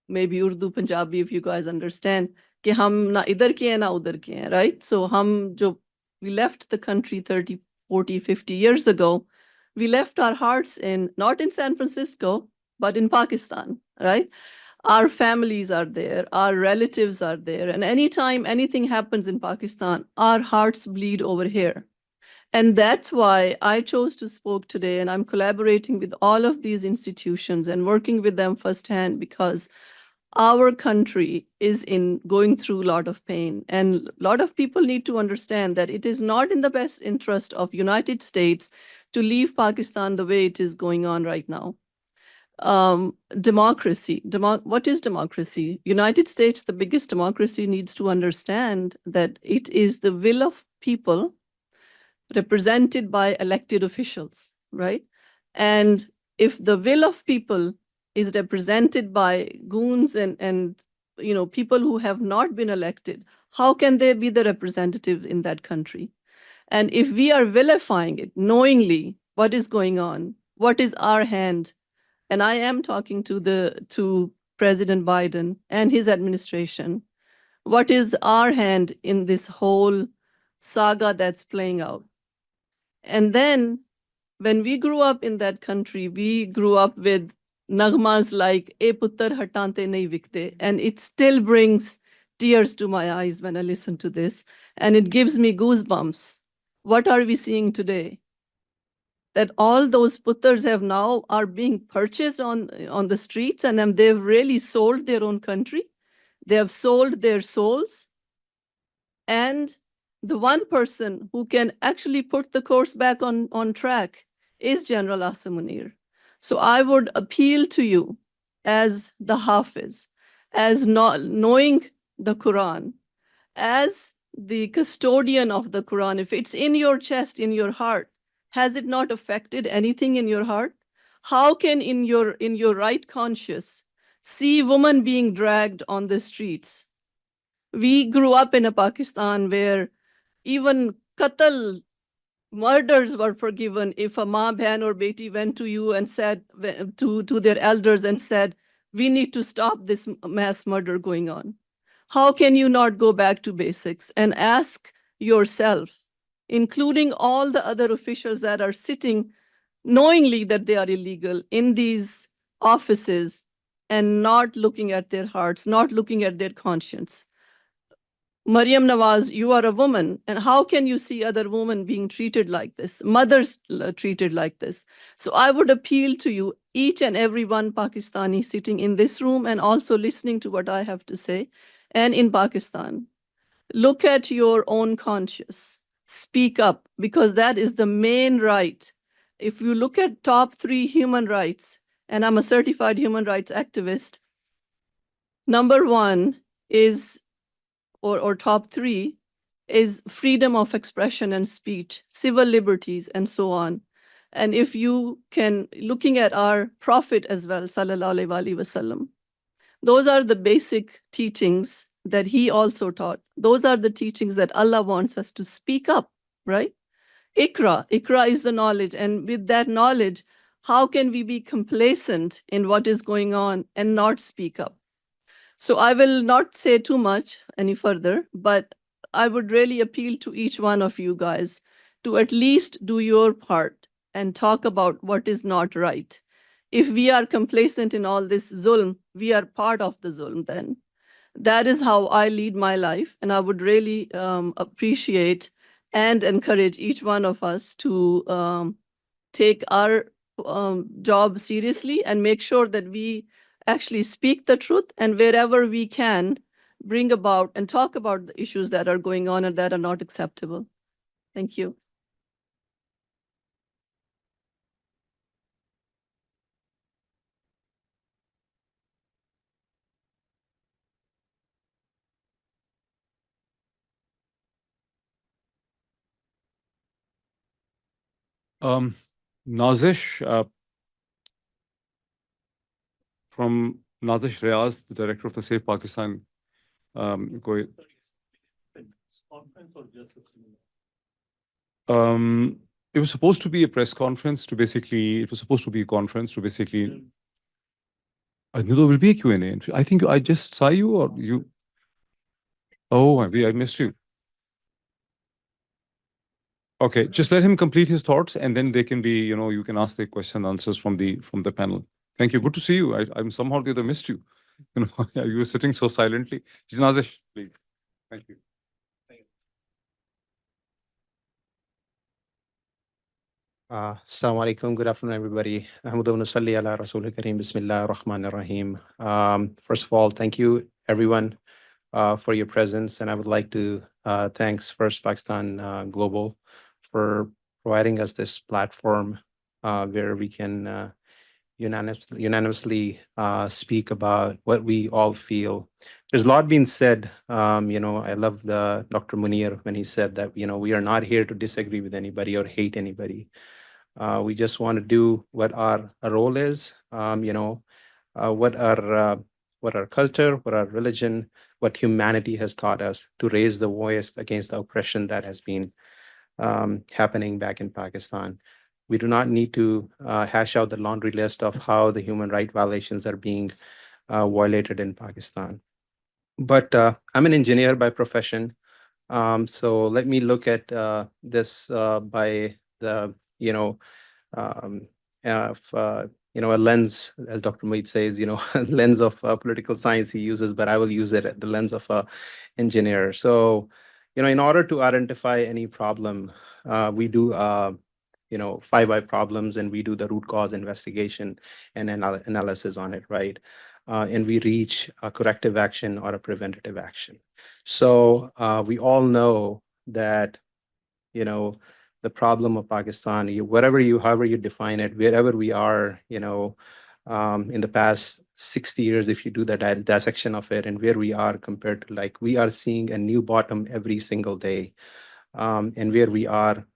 F: maybe Urdu, Punjabi, if you guys understand, कि हम ना इधर के हैं ना उधर के हैं, right? So we left the country 30, 40, 50 years ago. We left our hearts not in San Francisco, but in Pakistan, right? Our families are there, our relatives are there. And anytime anything happens in Pakistan, our hearts bleed over here. And that's why I chose to speak today. And I'm collaborating with all of these institutions and working with them firsthand because our country is going through a lot of pain. And a lot of people need to understand that it is not in the best interest of United States to leave Pakistan the way it is going on right now. Democracy. What is democracy? United States, the biggest democracy, needs to understand that it is the will of people represented by elected officials, right? And if the will of people is represented by goons and people who have not been elected, how can they be the representative in that country? And if we are vilifying it knowingly, what is going on? What is our hand? And I am talking to President Biden and his administration. What is our hand in this whole saga that's playing out? And then when we grew up in that country, we grew up with nagmas like "E puttar hatante nahi vikte," and it still brings tears to my eyes when I listen to this, and it gives me goosebumps. What are we seeing today? That all those puttars are being purchased on the streets, and they've really sold their own country. They have sold their souls. And the one person who can actually put the course back on track is General Asim Munir. So I would appeal to you as the Hafiz, as knowing the Quran, as the custodian of the Quran. If it's in your chest, in your heart, has it not affected anything in your heart? How can in your right conscience see women being dragged on the streets? We grew up in a Pakistan where even qatl, murders were forgiven if a ma, bhan or beti went to you and said to their elders and said, we need to stop this mass murder going on. How can you not go back to basics and ask yourself, including all the other officials that are sitting knowingly that they are illegal in these offices and not looking at their hearts, not looking at their conscience? Maryam Nawaz, you are a woman, and how can you see other women being treated like this, mothers treated like this? So I would appeal to you, each and every one Pakistani sitting in this room and also listening to what I have to say, and in Pakistan, look at your own conscience, speak up, because that is the main right. If you look at top 3 human rights, and I'm a certified human rights activist, number 1 is or top 3 is freedom of expression and speech, civil liberties, and so on. And if you can, looking at our Prophet as well, sallallahu alaihi wasallam, those are the basic teachings that he also taught. Those are the teachings that Allah wants us to speak up, right? Ikra is the knowledge. And with that knowledge, how can we be complacent in what is going on and not speak up? So I will not say too much any further, but I would really appeal to each one of you guys to at least do your part and talk about what is not right. If we are complacent in all this zulm, we are part of the zulm then. That is how I lead my life, and I would really appreciate and encourage each one of us to take our job seriously and make sure that we actually speak the truth, and wherever we can, bring about and talk about the issues that are going on and that are not acceptable. Thank you.
C: Nazish, from Nazish Riaz, the director of the Safe Pakistan. Go ahead. It was supposed to be a press conference to basically, it was supposed to be a conference to basically, I knew there will be a Q&A. I think I just saw you or you. Oh, I missed you. Okay, just let him complete his thoughts and then they can be, you can ask the question and answers from the panel. Thank you. Good to see you. I'm somehow the other missed you. You were sitting so silently. Nazish, please. Thank you.
J: Assalamu alaikum. Good afternoon, everybody. Ahmadun salli ala Rasul Kareem. Bismillah ar-Rahman ar-Rahim. First of all, thank you, everyone, for your presence. And I would like to thanks First Pakistan Global for providing us this platform where we can unanimously speak about what we all feel. There's a lot being said. I love Dr. Munir when he said that, we are not here to disagree with anybody or hate anybody. We just want to do what our role is, what our culture, what our religion, what humanity has taught us to raise the voice against the oppression that has been happening back in Pakistan. We do not need to hash out the laundry list of how the human rights violations are being violated in Pakistan. But I'm an engineer by profession. So let me look at this by the, a lens, as Dr. Moeed says, a lens of political science he uses, but I will use it at the lens of an engineer. So, in order to identify any problem, we do 5 problems, and we do the root cause investigation and analysis on it, right? And we reach a corrective action or a preventative action. So we all know that, the problem of Pakistan, however you define it, wherever we are, in the past 60 years, if you do the dissection of it and where we are compared to, like, we are seeing a new bottom every single day. And where we are,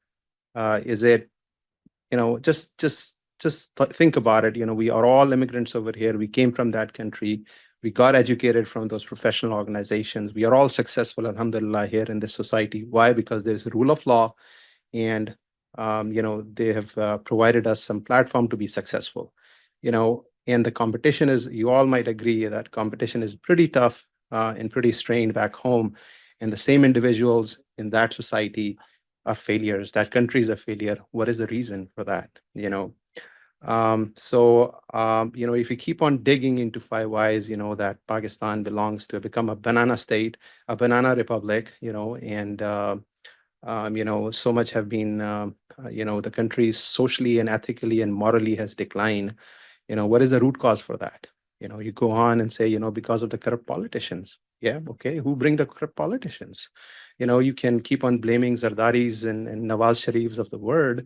J: is it, just think about it. We are all immigrants over here. We came from that country. We got educated from those professional organizations. We are all successful, alhamdulillah, here in this society. Why? Because there's a rule of law, and they have provided us some platform to be successful. And the competition is, you all might agree that competition is pretty tough and pretty strained back home. And the same individuals in that society are failures. That country is a failure. What is the reason for that? If you keep on digging into 5 whys, that Pakistan belongs to become a banana state, a banana republic, and so much have been, the country socially and ethically and morally has declined. What is the root cause for that? You go on and say, because of the corrupt politicians. Yeah, okay. Who bring the corrupt politicians? You can keep on blaming Zardaris and Nawaz Sharifs of the world,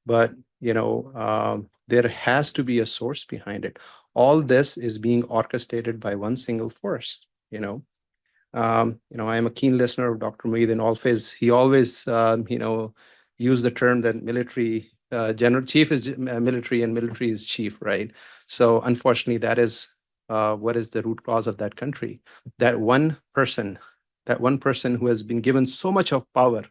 J: but there has to be a source behind it. All this is being orchestrated by one single force. I am a keen listener of Dr. Moeed, and he always use the term that military general chief is military and military is chief, right? So unfortunately, that is what is the root cause of that country. That one person who has been given so much of power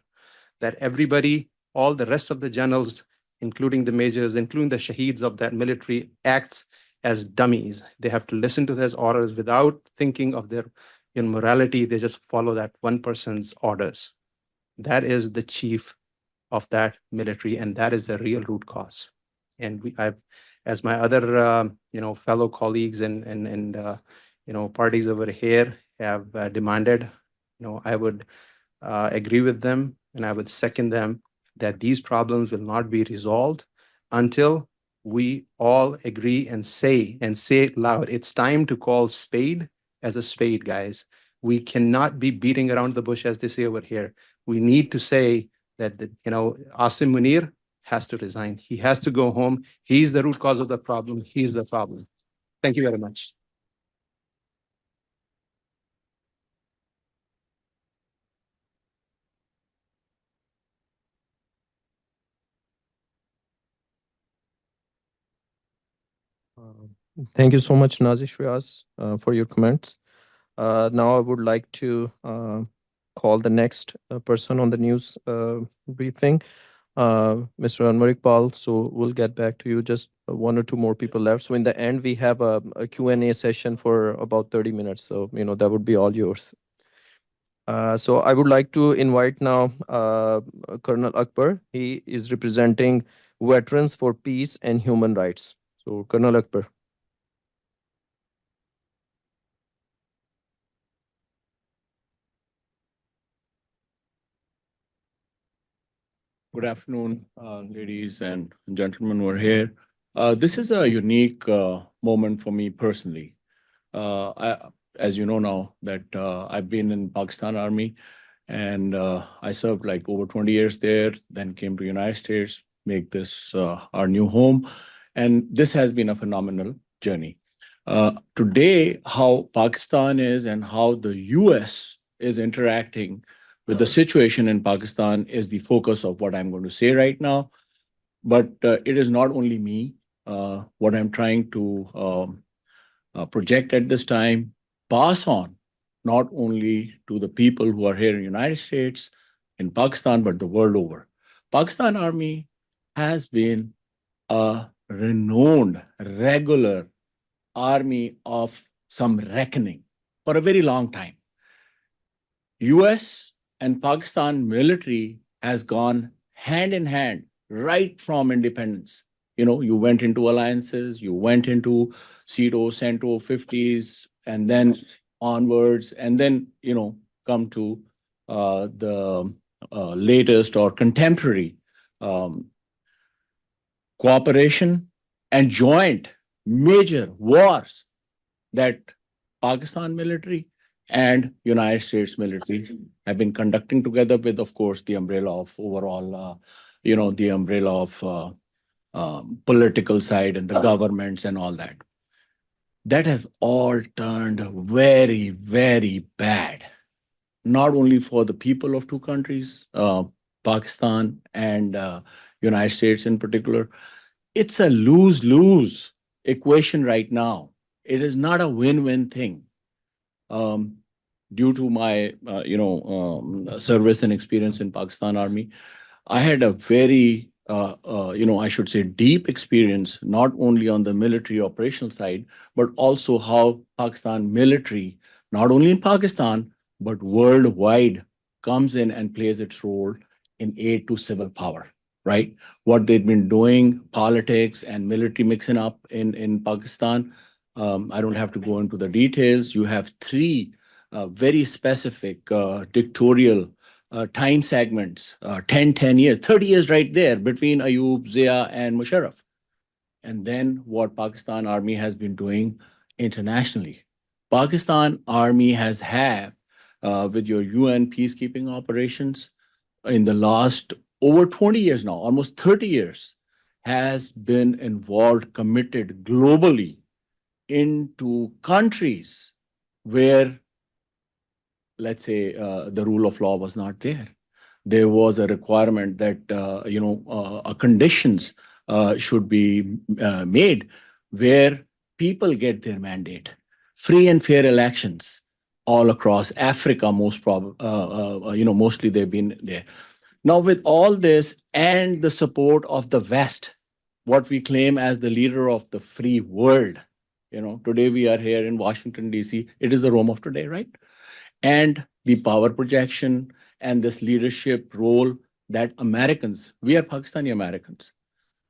J: that everybody, all the rest of the generals, including the majors, including the shaheeds of that military, acts as dummies. They have to listen to his orders without thinking of their morality. They just follow that one person's orders. That is the chief of that military, and that is the real root cause. And I've, as my other fellow colleagues and parties over here have demanded, I would agree with them, and I would second them that these problems will not be resolved until we all agree and say it loud. It's time to call spade as a spade, guys. We cannot be beating around the bush, as they say over here. We need to say that, Asim Munir has to resign. He has to go home. He's the root cause of the problem. He's the problem. Thank you very much.
A: Thank you so much, Nazish Riaz, for your comments. Now I would like to call the next person on the news briefing, Mr. Anwar Iqbal. So we'll get back to you. Just one or two more people left. So in the end, we have a Q&A session for about 30 minutes. So, that would be all yours. So I would like to invite now Colonel Akbar. He is representing Veterans for Peace and Human Rights. So, Colonel Akbar.
G: Good afternoon, ladies and gentlemen who are here. This is a unique moment for me personally. As you know now, that I've been in Pakistan Army, and I served like over 20 years there, then came to United States, make this our new home. And this has been a phenomenal journey. Today, how Pakistan is and how the US is interacting with the situation in Pakistan is the focus of what I'm going to say right now. But it is not only me. What I'm trying to project at this time, pass on not only to the people who are here in the United States, in Pakistan, but the world over. Pakistan Army has been a renowned, regular army of some reckoning for a very long time. US and Pakistan military has gone hand in hand right from independence. You went into alliances, you went into CETO, CENTO, 50s, and then onwards, and then, come to the latest or contemporary cooperation and joint major wars that Pakistan military and United States military have been conducting together with, of course, the umbrella of overall, the umbrella of political side and the governments and all that. That has all turned very, very bad, not only for the people of two countries, Pakistan and United States in particular. It's a lose-lose equation right now. It is not a win-win thing. Due to my, service and experience in Pakistan Army, I had a very, I should say, deep experience, not only on the military operational side, but also how Pakistan military, not only in Pakistan, but worldwide, comes in and plays its role in aid to civil power, right? What they've been doing, politics and military mixing up in Pakistan. I don't have to go into the details. You have three very specific dictatorial time segments, 10 years, 30 years right there between Ayub, Zia, and Musharraf. And then what Pakistan Army has been doing internationally. Pakistan Army has had, with your UN peacekeeping operations, in the last over 20 years now, almost 30 years, has been involved, committed globally into countries where, let's say, the rule of law was not there. There was a requirement that, conditions should be made where people get their mandate. Free and fair elections all across Africa, mostly they've been there. Now, with all this and the support of the West, what we claim as the leader of the free world, today we are here in Washington, D.C. It is the Rome of today, right? And the power projection and this leadership role that Americans, we are Pakistani Americans,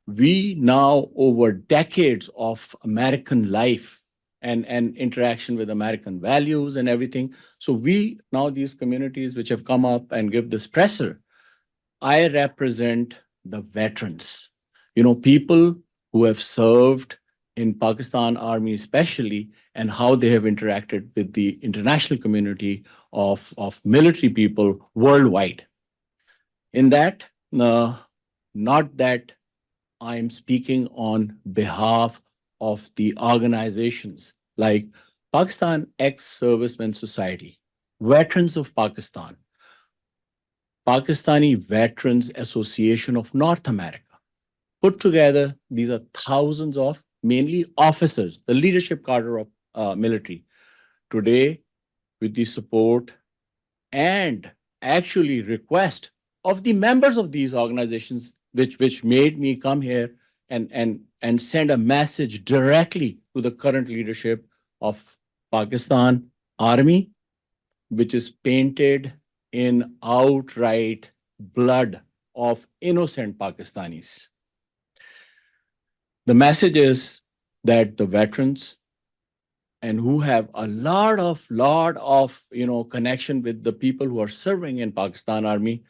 G: we now, over decades of American life and interaction with American values and everything. So we now, these communities which have come up and give this pressure, I represent the veterans, people who have served in Pakistan Army especially, and how they have interacted with the international community of military people worldwide. In that, not that I'm speaking on behalf of the organizations like Pakistan Ex-Servicemen Society, Veterans of Pakistan, Pakistani Veterans Association of North America. Put together, these are thousands of mainly officers, the leadership cadre of military. Today, with the support and actually request of the members of these organizations, which made me come here and send a message directly to the current leadership of Pakistan Army, which is painted in outright blood of innocent Pakistanis. The message is that the veterans and who have a lot of connection with the people who are serving in Pakistan Army,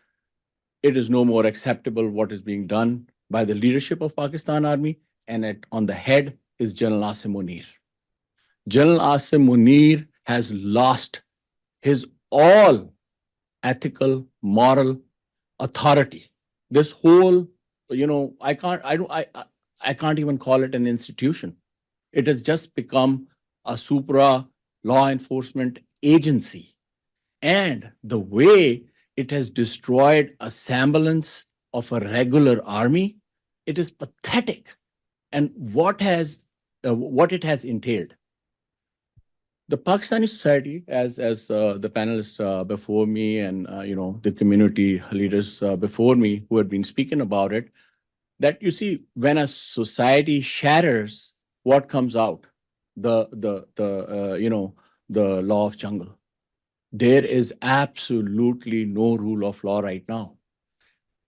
G: it is no more acceptable what is being done by the leadership of Pakistan Army, and on the head is General Asim Munir. General Asim Munir has lost his all ethical, moral authority. This whole, I can't even call it an institution. It has just become a supra law enforcement agency. And the way it has destroyed a semblance of a regular army, it is pathetic. And what it has entailed. The Pakistani society, as the panelists before me and the community leaders before me who had been speaking about it, that you see when a society shatters, what comes out? The law of jungle. There is absolutely no rule of law right now.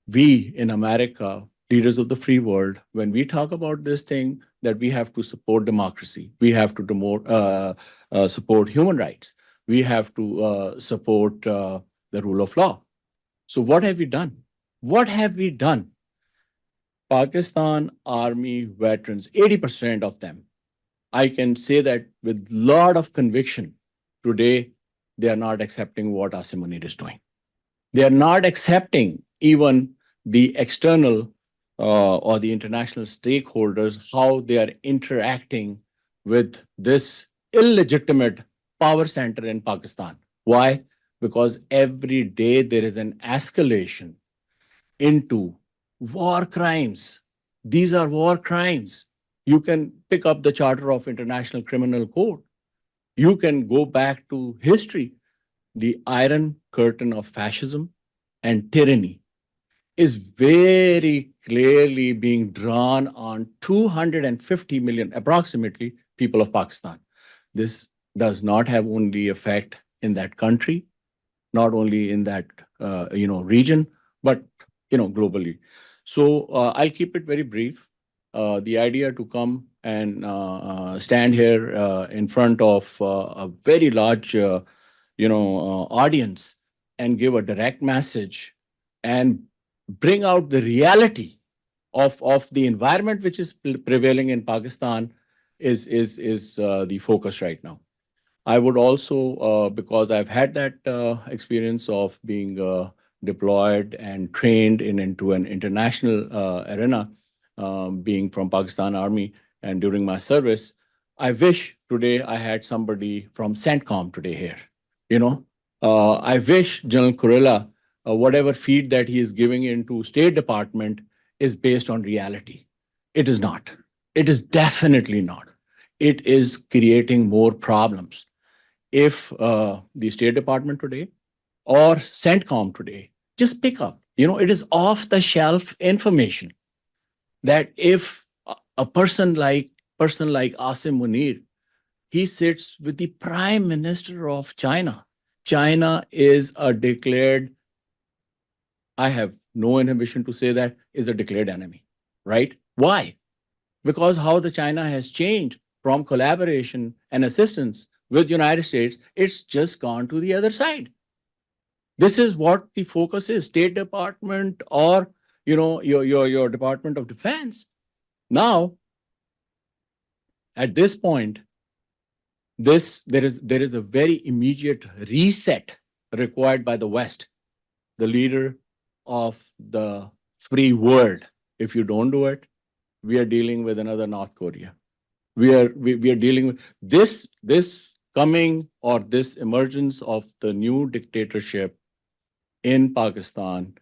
G: We in America, leaders of the free world, when we talk about this thing that we have to support democracy, we have to support human rights, we have to support the rule of law. So what have we done? What have we done? Pakistan Army veterans, 80% of them, I can say that with a lot of conviction, today they are not accepting what Asim Munir is doing. They are not accepting even the external or the international stakeholders, how they are interacting with this illegitimate power center in Pakistan. Why? Because every day there is an escalation into war crimes. These are war crimes. You can pick up the Charter of International Criminal Court. You can go back to history. The Iron Curtain of fascism and tyranny is very clearly being drawn on 250 million, approximately, people of Pakistan. This does not have only effect in that country, not only in that region, but globally. So I'll keep it very brief. The idea to come and stand here in front of a very large audience and give a direct message and bring out the reality of the environment which is prevailing in Pakistan is the focus right now. I would also, because I've had that experience of being deployed and trained into an international arena, being from Pakistan Army and during my service, I wish today I had somebody from CENTCOM today here. I wish General Kurilla, whatever feed that he is giving into State Department is based on reality. It is not. It is definitely not. It is creating more problems. If the State Department today or CENTCOM today just pick up, it is off-the-shelf information that if a person like Asim Munir, he sits with the Prime Minister of China. China is a declared, I have no inhibition to say that, is a declared enemy, right? Why? Because how the China has changed from collaboration and assistance with United States, it's just gone to the other side. This is what the focus is, State Department or your Department of Defense. Now, At this point, there is a very immediate reset required by the West, the leader of the free world. If you don't do it, we are dealing with another North Korea. We are dealing with this coming or this emergence of the new dictatorship in Pakistan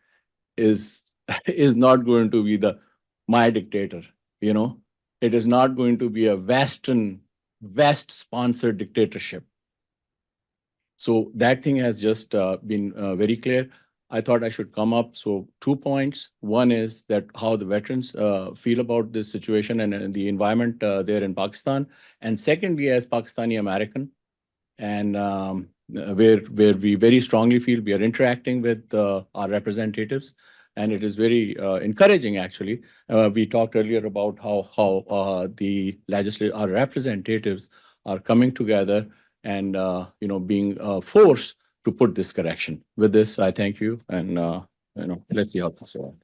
G: is is not going to be the my dictator, you know. It is not going to be a West sponsored dictatorship. So that thing has just been very clear. I thought I should come up. So 2 points. One is that how the veterans feel about this situation and the environment there in Pakistan. And secondly, as Pakistani American, and where we very strongly feel we are interacting with our representatives, and it is very encouraging. Actually, we talked earlier about how the our representatives are coming together and being a force to put this correction. With this, I thank you, and let's see how this goes.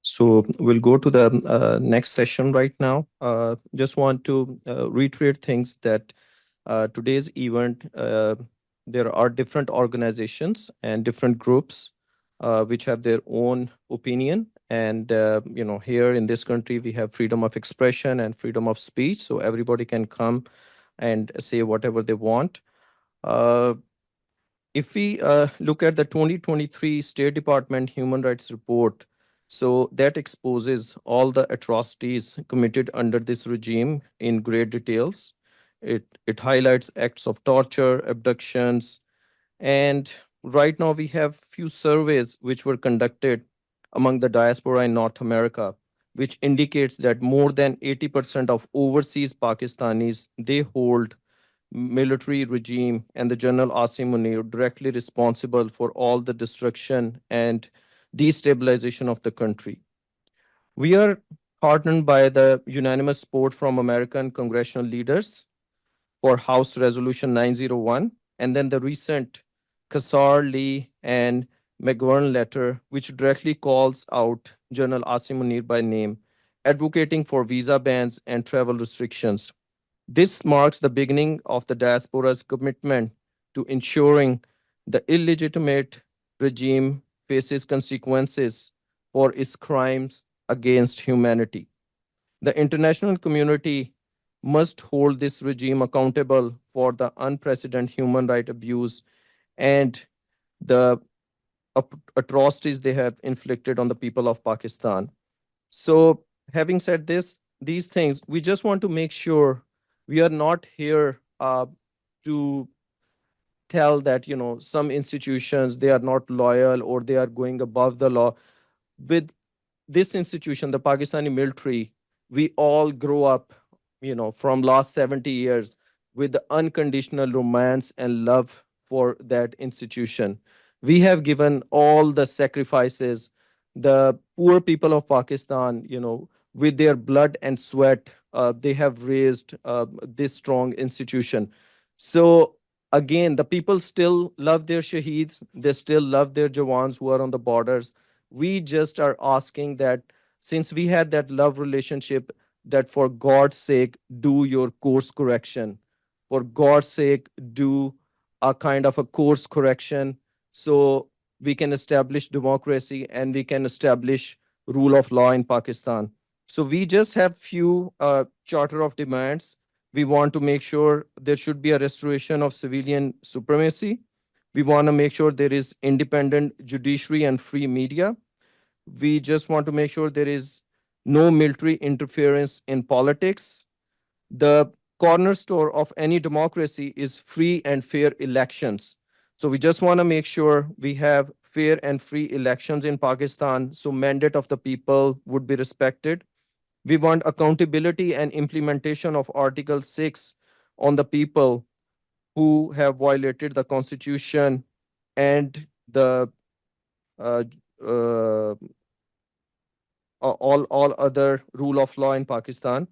A: So we'll go to the next session right now. Just want to reiterate things that today's event, there are different organizations and different groups which have their own opinion. And, here in this country, we have freedom of expression and freedom of speech. So everybody can come and say whatever they want. If we look at the 2023 State Department Human Rights Report, so that exposes all the atrocities committed under this regime in great details. It highlights acts of torture, abductions, and right now we have few surveys which were conducted among the diaspora in North America, which indicates that more than 80% of overseas Pakistanis, they hold military regime and the General Asim Munir directly responsible for all the destruction and destabilization of the country. We are heartened by the unanimous support from American congressional leaders for House Resolution 901, and then the recent Kassar, Lee, and McGovern letter, which directly calls out General Asim Munir by name, advocating for visa bans and travel restrictions. This marks the beginning of the diaspora's commitment to ensuring the illegitimate regime faces consequences for its crimes against humanity. The international community must hold this regime accountable for the unprecedented human right abuse and the atrocities they have inflicted on the people of Pakistan. So, having said these things, we just want to make sure we are not here to tell that some institutions they are not loyal or they are going above the law. With this institution, the Pakistani military, we all grow up, from last 70 years with the unconditional romance and love for that institution. We have given all the sacrifices. The poor people of Pakistan, with their blood and sweat, they have raised this strong institution. So again, the people still love their shaheeds. They still love their jawans who are on the borders. We just are asking that since we had that love relationship, that for God's sake, do your course correction. For God's sake, do a kind of a course correction so we can establish democracy and we can establish rule of law in Pakistan. So we just have few charter of demands. We want to make sure there should be a restoration of civilian supremacy. We want to make sure there is independent judiciary and free media. We just want to make sure there is no military interference in politics. The cornerstone of any democracy is free and fair elections. So we just want to make sure we have fair and free elections in Pakistan so mandate of the people would be respected. We want accountability and implementation of Article 6 on the people who have violated the constitution and the uh, uh, all other rule of law in Pakistan.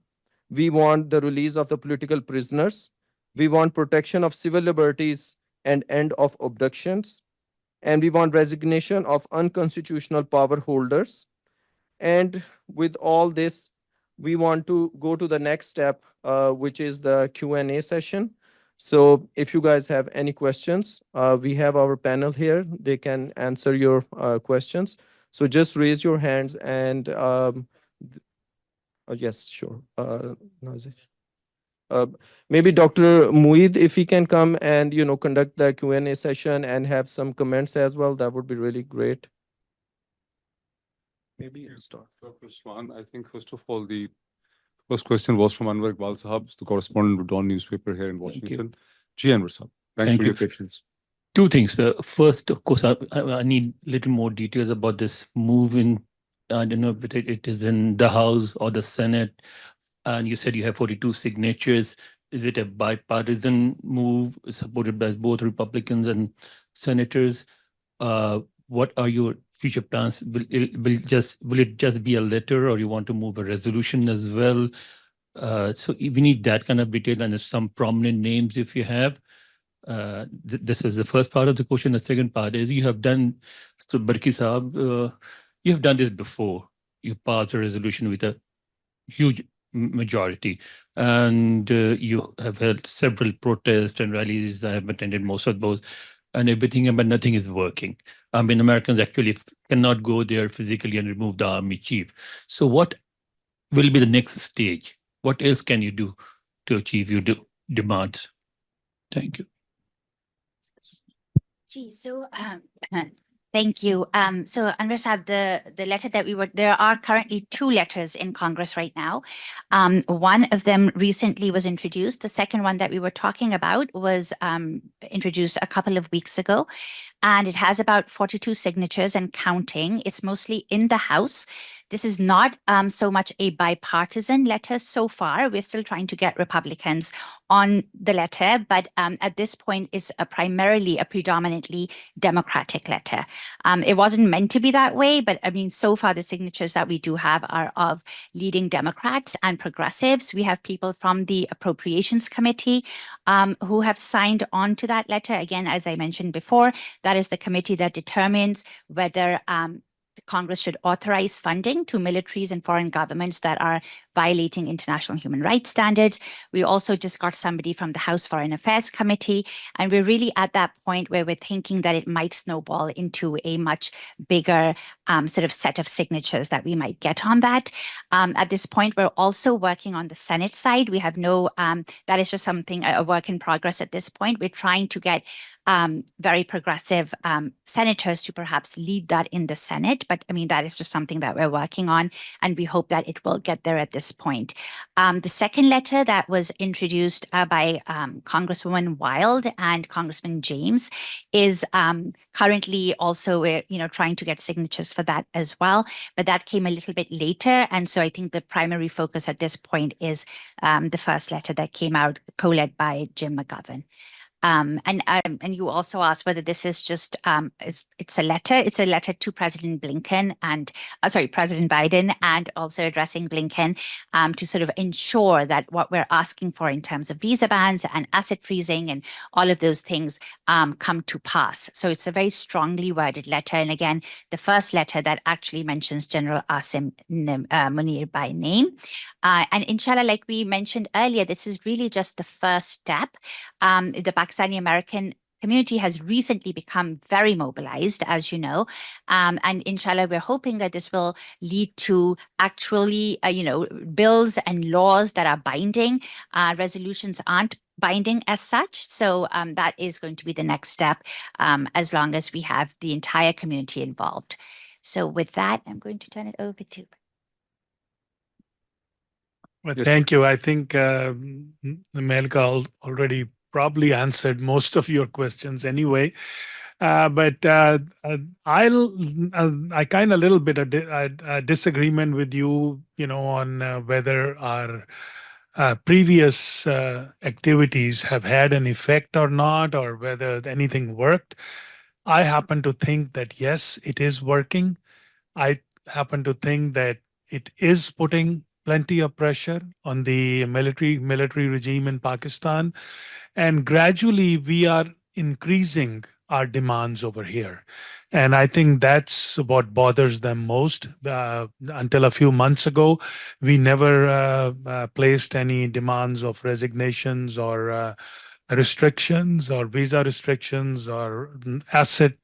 A: We want the release of the political prisoners. We want protection of civil liberties and end of abductions. and we want resignation of unconstitutional power holders. And with all this, we want to go to the next step, which is the Q&A session. So if you guys have any questions, we have our panel here. They can answer your questions. So just raise your hands and yes, sure. Nazir. Maybe Dr. Moeed, if he can come and conduct the Q&A session and have some comments as well, that would be really great. Maybe you start.
C: Dr. Usman, I think first of all, the first question was from Anwar Iqbal Sahab, the correspondent of Dawn newspaper here in Washington. Ji Anwar Sahab, thanks
K: Thank
C: for
K: you.
C: your patience.
K: Two things. First, of course, I need a little more details about this move in. I don't know if it is in the House or the Senate. And you said you have 42 signatures. Is it a bipartisan move supported by both Republicans and senators? What are your future plans? Will it just be a letter, or you want to move a resolution as well? So we need that kind of detail, and some prominent names if you have. This is the first part of the question. The second part is you have done, so Barki Saab, you have done this before. You passed a resolution with a huge majority, and you have held several protests and rallies. I have attended most of those and everything, but nothing is working. I mean, Americans actually cannot go there physically and remove the army chief. So what will be the next stage? What else can you do to achieve your demands? Thank you.
B: Gee, so thank you. So Anwar Saab, the letter that there are currently 2 letters in Congress right now. One of them recently was introduced. The second one that we were talking about was introduced a couple of weeks ago, and it has about 42 signatures and counting. It's mostly in the House. This is not so much a bipartisan letter so far. We're still trying to get Republicans on the letter, but at this point it's primarily a predominantly Democratic letter. It wasn't meant to be that way, but I mean, so far the signatures that we do have are of leading Democrats and progressives. We have people from the Appropriations Committee who have signed on to that letter. Again, as I mentioned before, that is the committee that determines whether Congress should authorize funding to militaries and foreign governments that are violating international human rights standards. We also just got somebody from the House Foreign Affairs Committee, and we're really at that point where we're thinking that it might snowball into a much bigger sort of set of signatures that we might get on that. At this point, we're also working on the Senate side. We have no, that is just something, a work in progress at this point. We're trying to get very progressive senators to perhaps lead that in the Senate. But I mean, that is just something that we're working on, and we hope that it will get there at this point. The second letter that was introduced by Congresswoman Wild and Congressman James is currently also, we're trying to get signatures for that as well, but that came a little bit later. And so I think the primary focus at this point is the first letter that came out, co-led by Jim McGovern. And you also asked whether this is just it's a letter. It's a letter to President Blinken and President Biden, and also addressing Blinken to sort of ensure that what we're asking for in terms of visa bans and asset freezing and all of those things come to pass. So it's a very strongly worded letter. And again, the first letter that actually mentions General Asim Munir by name. And inshallah, like we mentioned earlier, this is really just the first step. The Pakistani American community has recently become very mobilized, as you know, and inshallah, we're hoping that this will lead to actually, bills and laws that are binding. Resolutions aren't binding as such, so that is going to be the next step, as long as we have the entire community involved. So with that, I'm going to turn it over to.
E: Well, thank you. I think Melka already probably answered most of your questions anyway. But I kind of a little bit of disagreement with you, on whether our previous activities have had an effect or not, or whether anything worked. I happen to think that yes, it is working. I happen to think that it is putting plenty of pressure on the military regime in Pakistan. And gradually we are increasing our demands over here. And I think that's what bothers them most. Until a few months ago, we never placed any demands of resignations or restrictions or visa restrictions or asset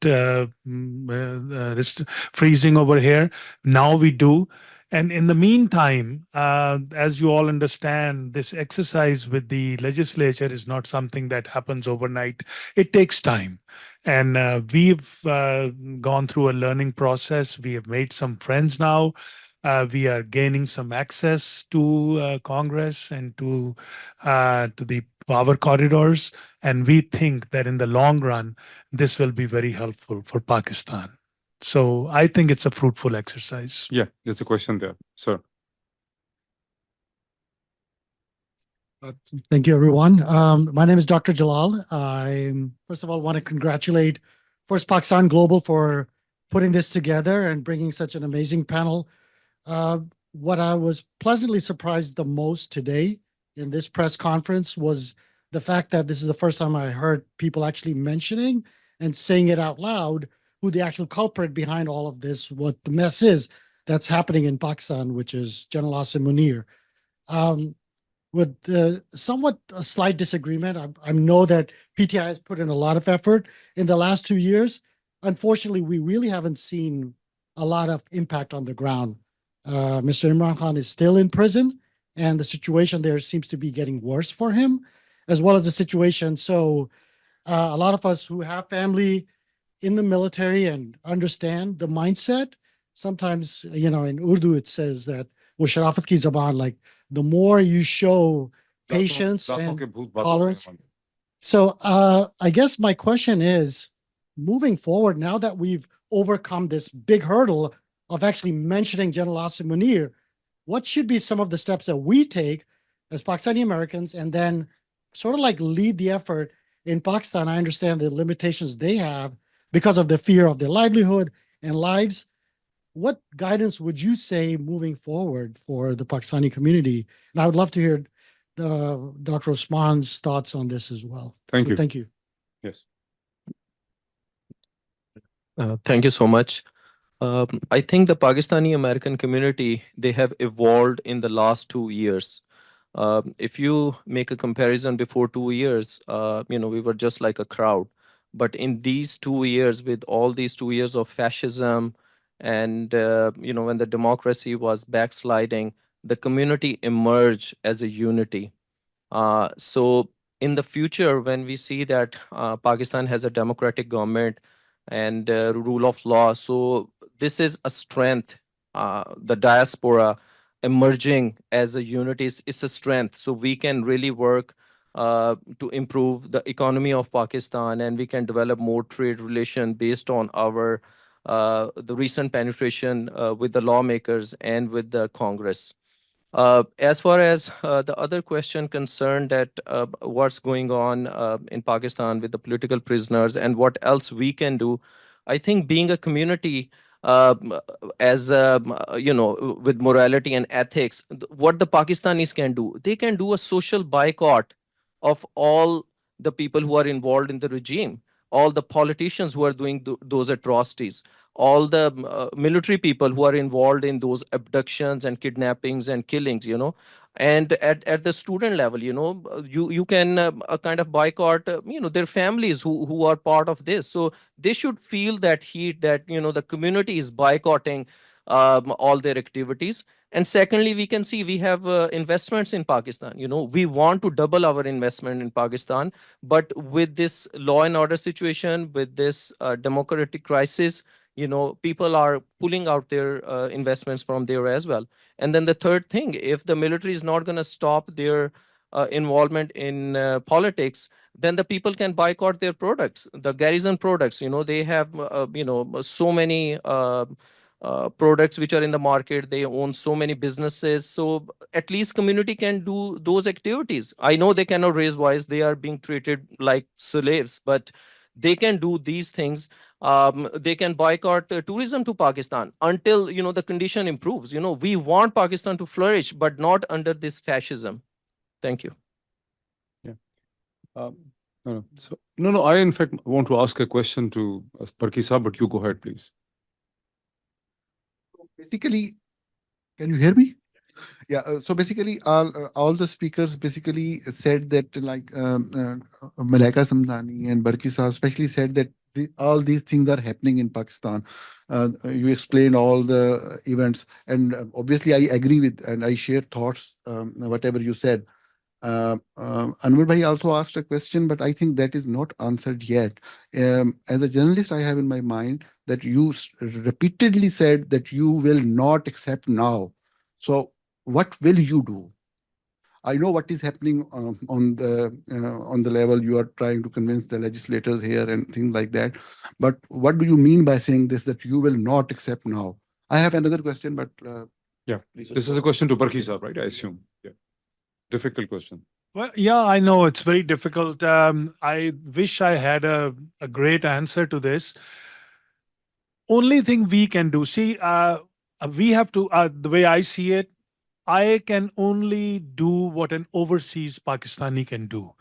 E: freezing over here. Now we do. And in the meantime, as you all understand, this exercise with the legislature is not something that happens overnight. It takes time. And we've gone through a learning process. We have made some friends now. We are gaining some access to Congress and to the power corridors. And we think that in the long run, this will be very helpful for Pakistan. So I think it's a fruitful exercise.
C: Yeah, there's a question there, sir.
L: Thank you, everyone. My name is Dr. Jalal. I first of all want to congratulate First Pakistan Global for putting this together and bringing such an amazing panel. What I was pleasantly surprised the most today in this press conference was the fact that this is the first time I heard people actually mentioning and saying it out loud who the actual culprit behind all of this, what the mess is that's happening in Pakistan, which is General Asim Munir. With somewhat a slight disagreement, I know that PTI has put in a lot of effort in the last 2 years. Unfortunately, we really haven't seen a lot of impact on the ground. Mr. Imran Khan is still in prison, and the situation there seems to be getting worse for him, as well as the situation. So a lot of us who have family in the military and understand the mindset, sometimes, in Urdu, it says that, wo sharafat ki zaban, like the more you show patience and tolerance. So I guess my question is, moving forward, now that we've overcome this big hurdle of actually mentioning General Asim Munir, what should be some of the steps that we take as Pakistani Americans and then sort of like lead the effort in Pakistan? I understand the limitations they have because of the fear of their livelihood and lives. What guidance would you say moving forward for the Pakistani community? And I would love to hear Dr. Osman's thoughts on this as well.
C: Thank you.
L: Thank you.
C: Yes.
A: Thank you so much. I think the Pakistani American community, they have evolved in the last 2 years. If you make a comparison before 2 years, we were just like a crowd. But in these 2 years, with all these 2 years of fascism, and when the democracy was backsliding, the community emerged as a unity. So in the future, when we see that Pakistan has a democratic government and rule of law, so this is a strength. The diaspora emerging as a unity is a strength. So we can really work to improve the economy of Pakistan, and we can develop more trade relation based on our the recent penetration with the lawmakers and with the Congress. As far as the other question concerned, that what's going on in Pakistan with the political prisoners and what else we can do, I think being a community, as with morality and ethics, what the Pakistanis can do, they can do a social boycott of all the people who are involved in the regime, all the politicians who are doing those atrocities, all the military people who are involved in those abductions and kidnappings and killings, and at the student level, you can kind of boycott, their families who are part of this. So they should feel that heat, that, the community is boycotting all their activities. And secondly, we can see we have investments in Pakistan. We want to double our investment in Pakistan, but with this law and order situation, with this democratic crisis, people are pulling out their investments from there as well. And then the third thing, if the military is not going to stop their involvement in politics, then the people can boycott their products, the garrison products. They have so many products which are in the market. They own so many businesses. So at least community can do those activities. I know they cannot raise voice, they are being treated like slaves, but they can do these things. They can boycott tourism to Pakistan until the condition improves. We want Pakistan to flourish, but not under this fascism. Thank you.
C: Yeah. No. I in fact want to ask a question to Parkisa, but you go ahead, please.
M: Basically, can you hear me? Yeah. So basically, all the speakers basically said that Malaika Samdani and Barkisa especially said that all these things are happening in Pakistan. You explained all the events, and obviously I agree with and I share thoughts, whatever you said. Anwar Bhai also asked a question, but I think that is not answered yet. As a journalist, I have in my mind that you repeatedly said that you will not accept now. So, what will you do? I know what is happening on the level you are trying to convince the legislators here and things like that. But what do you mean by saying this that you will not accept now? I have another question, but
C: Yeah, this is a question to Parkisa, right? I assume. Yeah, difficult question.
E: Well, yeah, I know it's very difficult. I wish I had a great answer to this. Only thing we can do, see, we have to, the way I see it, I can only do what an overseas Pakistani can do.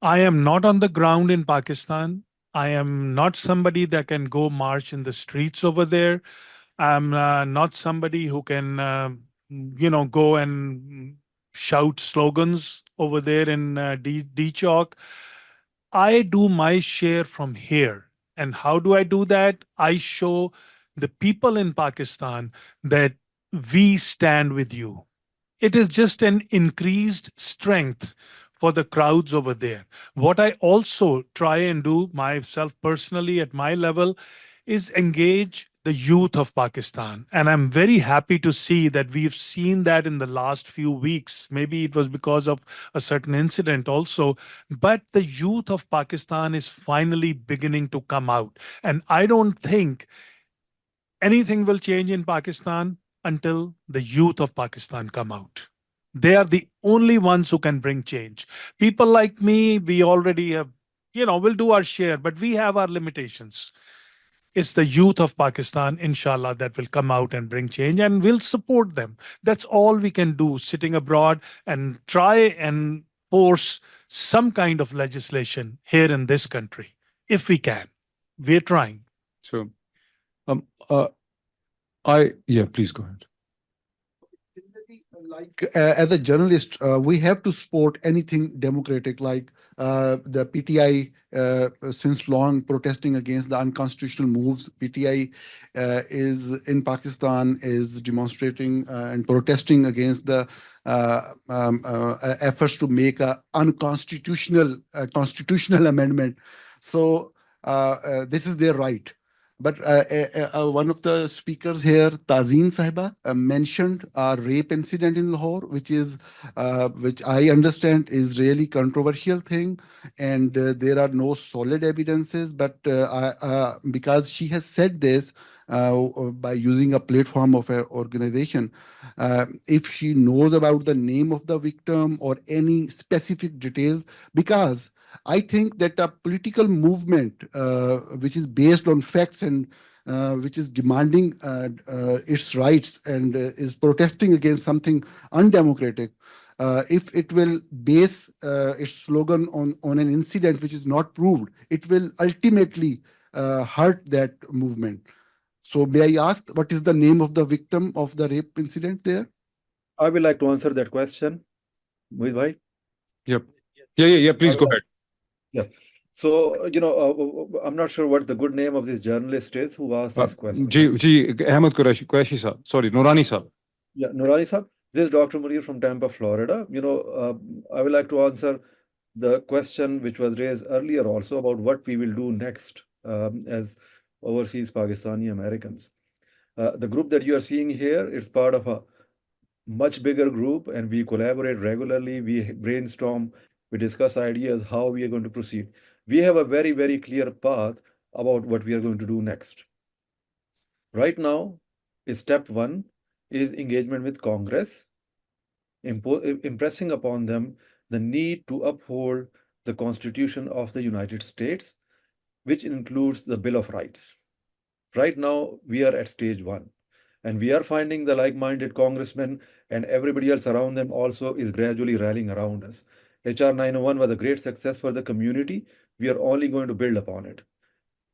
E: I am not on the ground in Pakistan. I am not somebody that can go march in the streets over there. I'm not somebody who can, go and shout slogans over there in D Chalk. I do my share from here. And how do I do that? I show the people in Pakistan that we stand with you. It is just an increased strength for the crowds over there. What I also try and do myself personally at my level is engage the youth of Pakistan. And I'm very happy to see that we've seen that in the last few weeks. Maybe it was because of a certain incident also, but the youth of Pakistan is finally beginning to come out. And I don't think anything will change in Pakistan until the youth of Pakistan come out. They are the only ones who can bring change. People like me, we already have, we'll do our share, but we have our limitations. It's the youth of Pakistan, inshallah, that will come out and bring change, and we'll support them. That's all we can do, sitting abroad and try and force some kind of legislation here in this country, if we can. We're trying.
C: So, please go ahead.
M: like as a journalist, we have to support anything democratic, like the PTI since long protesting against the unconstitutional moves. PTI is in Pakistan is demonstrating and protesting against the efforts to make a unconstitutional constitutional amendment. So this is their right. But one of the speakers here, Tazeen Sahiba, mentioned a rape incident in Lahore, which I understand is really controversial thing, and there are no solid evidences. But because she has said this by using a platform of an organization, if she knows about the name of the victim or any specific details, because I think that a political movement which is based on facts and which is demanding its rights and is protesting against something undemocratic, if it will base its slogan on an incident which is not proved, it will ultimately hurt that movement. So, may I ask what is the name of the victim of the rape incident there?
D: I would like to answer that question, Moeed bhai.
C: Yep. Yeah. Please go ahead.
D: Yeah. So, I'm not sure what the good name of this journalist is who asked this question.
C: Ahmed Qureshi sir. Sorry, Nurani sir.
D: Yeah, Nurani sir. This is Dr. Munir from Tampa, Florida. I would like to answer the question which was raised earlier also about what we will do next as overseas Pakistani Americans. The group that you are seeing here is part of a much bigger group, and we collaborate regularly. We brainstorm, we discuss ideas how we are going to proceed. We have a very, very clear path about what we are going to do next. Right now, step one is engagement with Congress, impressing upon them the need to uphold the Constitution of the United States, which includes the Bill of Rights. Right now, we are at stage one, and we are finding the like-minded congressmen, and everybody else around them also is gradually rallying around us. HR 901 was a great success for the community. We are only going to build upon it.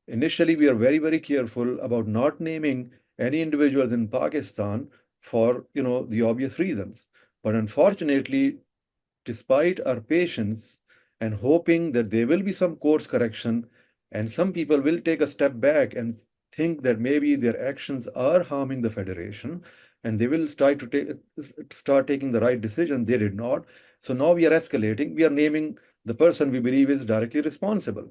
D: Initially, we are very, very careful about not naming any individuals in Pakistan for, the obvious reasons. But unfortunately, despite our patience and hoping that there will be some course correction and some people will take a step back and think that maybe their actions are harming the federation and they will start taking the right decision, they did not. So now we are escalating. We are naming the person we believe is directly responsible.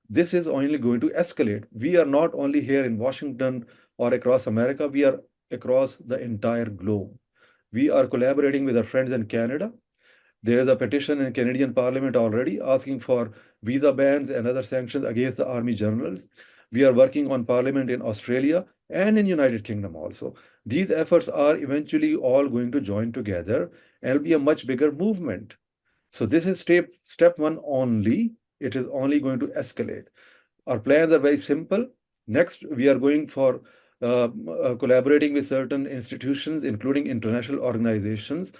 D: This is only going to escalate. We are not only here in Washington or across America, we are across the entire globe. We are collaborating with our friends in Canada. There is a petition in Canadian Parliament already asking for visa bans and other sanctions against the army generals. We are working on Parliament in Australia and in United Kingdom also. These efforts are eventually all going to join together and be a much bigger movement. So this is step one only. It is only going to escalate. Our plans are very simple. Next, we are going for collaborating with certain institutions, including international organizations,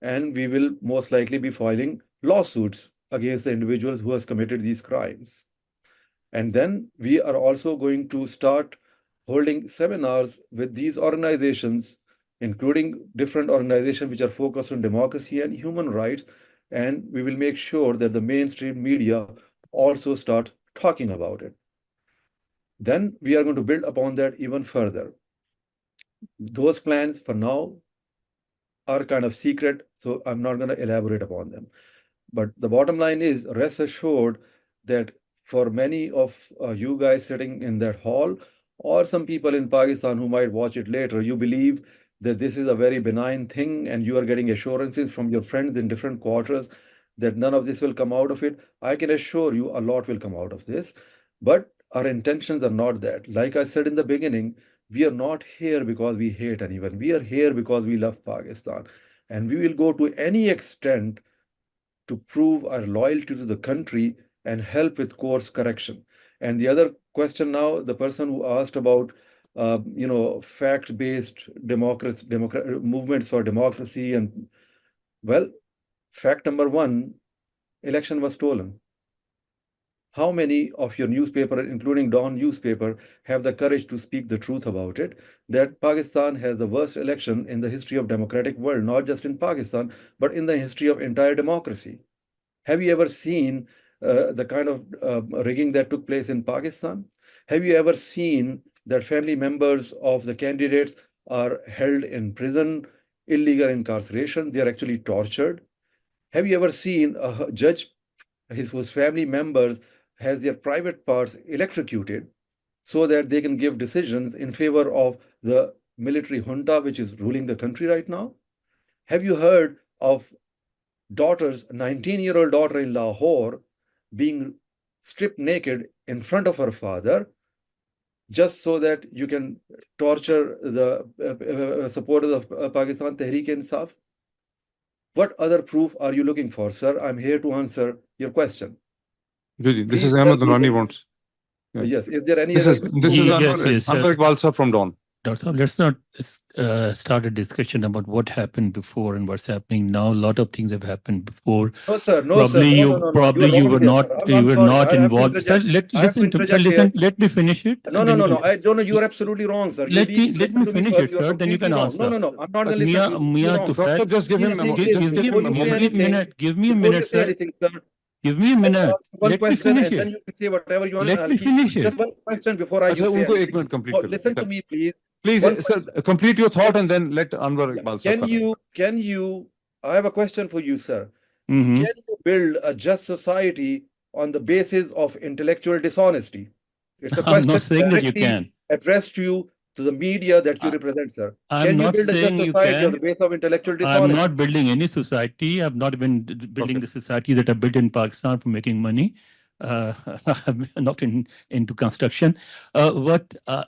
D: and we will most likely be filing lawsuits against the individuals who has committed these crimes. And then we are also going to start holding seminars with these organizations, including different organizations which are focused on democracy and human rights. And we will make sure that the mainstream media also start talking about it. Then we are going to build upon that even further. Those plans for now are kind of secret, so I'm not going to elaborate upon them. But the bottom line is, rest assured that for many of you guys sitting in that hall, or some people in Pakistan who might watch it later, you believe that this is a very benign thing and you are getting assurances from your friends in different quarters that none of this will come out of it. I can assure you a lot will come out of this. But our intentions are not that. Like I said in the beginning, we are not here because we hate anyone. We are here because we love Pakistan. And we will go to any extent to prove our loyalty to the country and help with course correction. And the other question now, the person who asked about, fact-based movements for democracy, and well, fact number one, election was stolen. How many of your newspaper, including Dawn newspaper, have the courage to speak the truth about it, that Pakistan has the worst election in the history of democratic world, not just in Pakistan, but in the history of entire democracy? Have you ever seen the kind of rigging that took place in Pakistan? Have you ever seen that family members of the candidates are held in prison, illegal incarceration? They are actually tortured. Have you ever seen a judge whose family members has their private parts electrocuted so that they can give decisions in favor of the military junta which is ruling the country right now? Have you heard of daughters, 19-year-old daughter in Lahore being stripped naked in front of her father just so that you can torture the supporters of Pakistan Tehreek-e-Insaf? What other proof are you looking for, sir? I'm here to answer your question.
C: This
D: Please
C: is
D: tell
C: Ahmed
D: me
C: Nurani
D: that-
C: wants. Yeah.
D: Yes, is there any
C: This
D: other
C: is
D: question?
C: this is
K: Yes,
C: Anwar
K: yes, sir.
C: Anwar Iqbal sir from Dawn.
K: Dr. Saab, let's not start a discussion about what happened before and what's happening now. A lot of things have happened before.
D: No, sir. No,
K: Probably
D: sir. No,
K: you,
D: no, no, no.
K: probably
D: You are
K: you
D: wrong
K: were
D: there,
K: not,
D: sir.
K: you
D: I'm
K: were
D: sorry.
K: not
D: I have to
K: involved. Sir,
D: interject. I have to interject here.
K: listen. Let me finish it.
D: No,
K: and
D: no,
K: then
D: no,
K: you
D: no.
K: can-
D: I don't know. You are absolutely wrong, sir.
K: Let me
D: Listen to me
K: finish
D: first.
K: it,
D: You are
K: sir. Then you
D: completely
K: can
D: wrong.
K: answer.
D: No, no, no. I'm not going to
K: Mia,
D: listen to you.
K: Mia
D: You're wrong.
K: to
C: Doctor,
K: fact.
C: just give
D: See,
C: him
D: the thing
C: just
D: is,
K: Give me,
D: before you say
K: give me a
D: anything,
K: minute. Give me a
D: before you
K: minute,
D: say
K: sir.
D: anything, sir,
K: Give me a
D: I will
K: minute.
D: ask one
K: Let me
D: question
K: finish
D: and then
K: it.
D: you can say whatever you want.
K: Let
D: I'll
K: me
D: keep
K: finish
D: just
K: it.
D: one question before I
C: अच्छा,
D: you say
C: उनको एक
D: anything.
C: Minute complete
D: No,
C: करने
D: listen
C: दो.
D: to me, please.
C: Please,
D: One
C: sir,
D: question.
C: complete your thought and then let Anwar Iqbal sir
D: Can
C: come in.
D: you, I have a question for you, sir.
K: Mm-hmm.
D: Can you build a just society on the basis of intellectual dishonesty? It's a
K: I'm not
D: question
K: saying that you
D: directly
K: can.
D: addressed to you, to the media that you
K: I-
D: represent, sir.
K: I'm
D: Can you
K: not
D: build a just
K: saying you
D: society on
K: can.
D: the basis of intellectual
K: I'm
D: dishonesty?
K: not building any society. I've not been building the societies that are built in Pakistan for making money. I'm not into construction. What I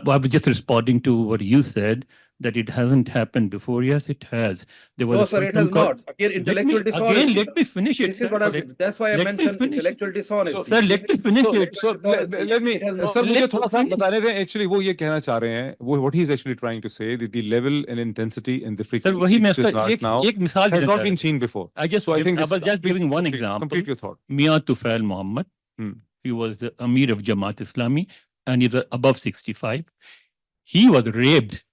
K: was just responding to what you said. that it hasn't happened before. Yes, it has. There was
D: No,
K: a
D: sir, it
K: person
D: has
K: called.
D: not. Again, intellectual
K: Again,
D: dishonesty.
K: let me finish it.
D: This
K: Sir.
D: is what that's why I
K: Let me
D: mentioned
K: finish.
D: intellectual dishonesty.
K: Sir, let me finish it.
C: So let me,
D: It has not.
C: sir, मुझे
K: let
C: थोड़ा सा
K: me-
C: बताने दें. Actually, वो ये कहना चाह रहे हैं. What he's actually trying to say, the level and intensity and the
K: Sir,
C: frequency
K: वही मैं
C: which is
K: उसका
C: right now
K: एक मिसाल
C: has
K: देना
C: not
K: चाह
C: been
K: रहा
C: seen before.
K: I just
C: So I think
K: I
C: this.
K: was just
C: Please
K: giving one
C: complete-
K: example.
C: Complete your thought.
K: Mia Tufail Muhammad. He was the Amir of Jamaat Islami and he's above 65. He was raped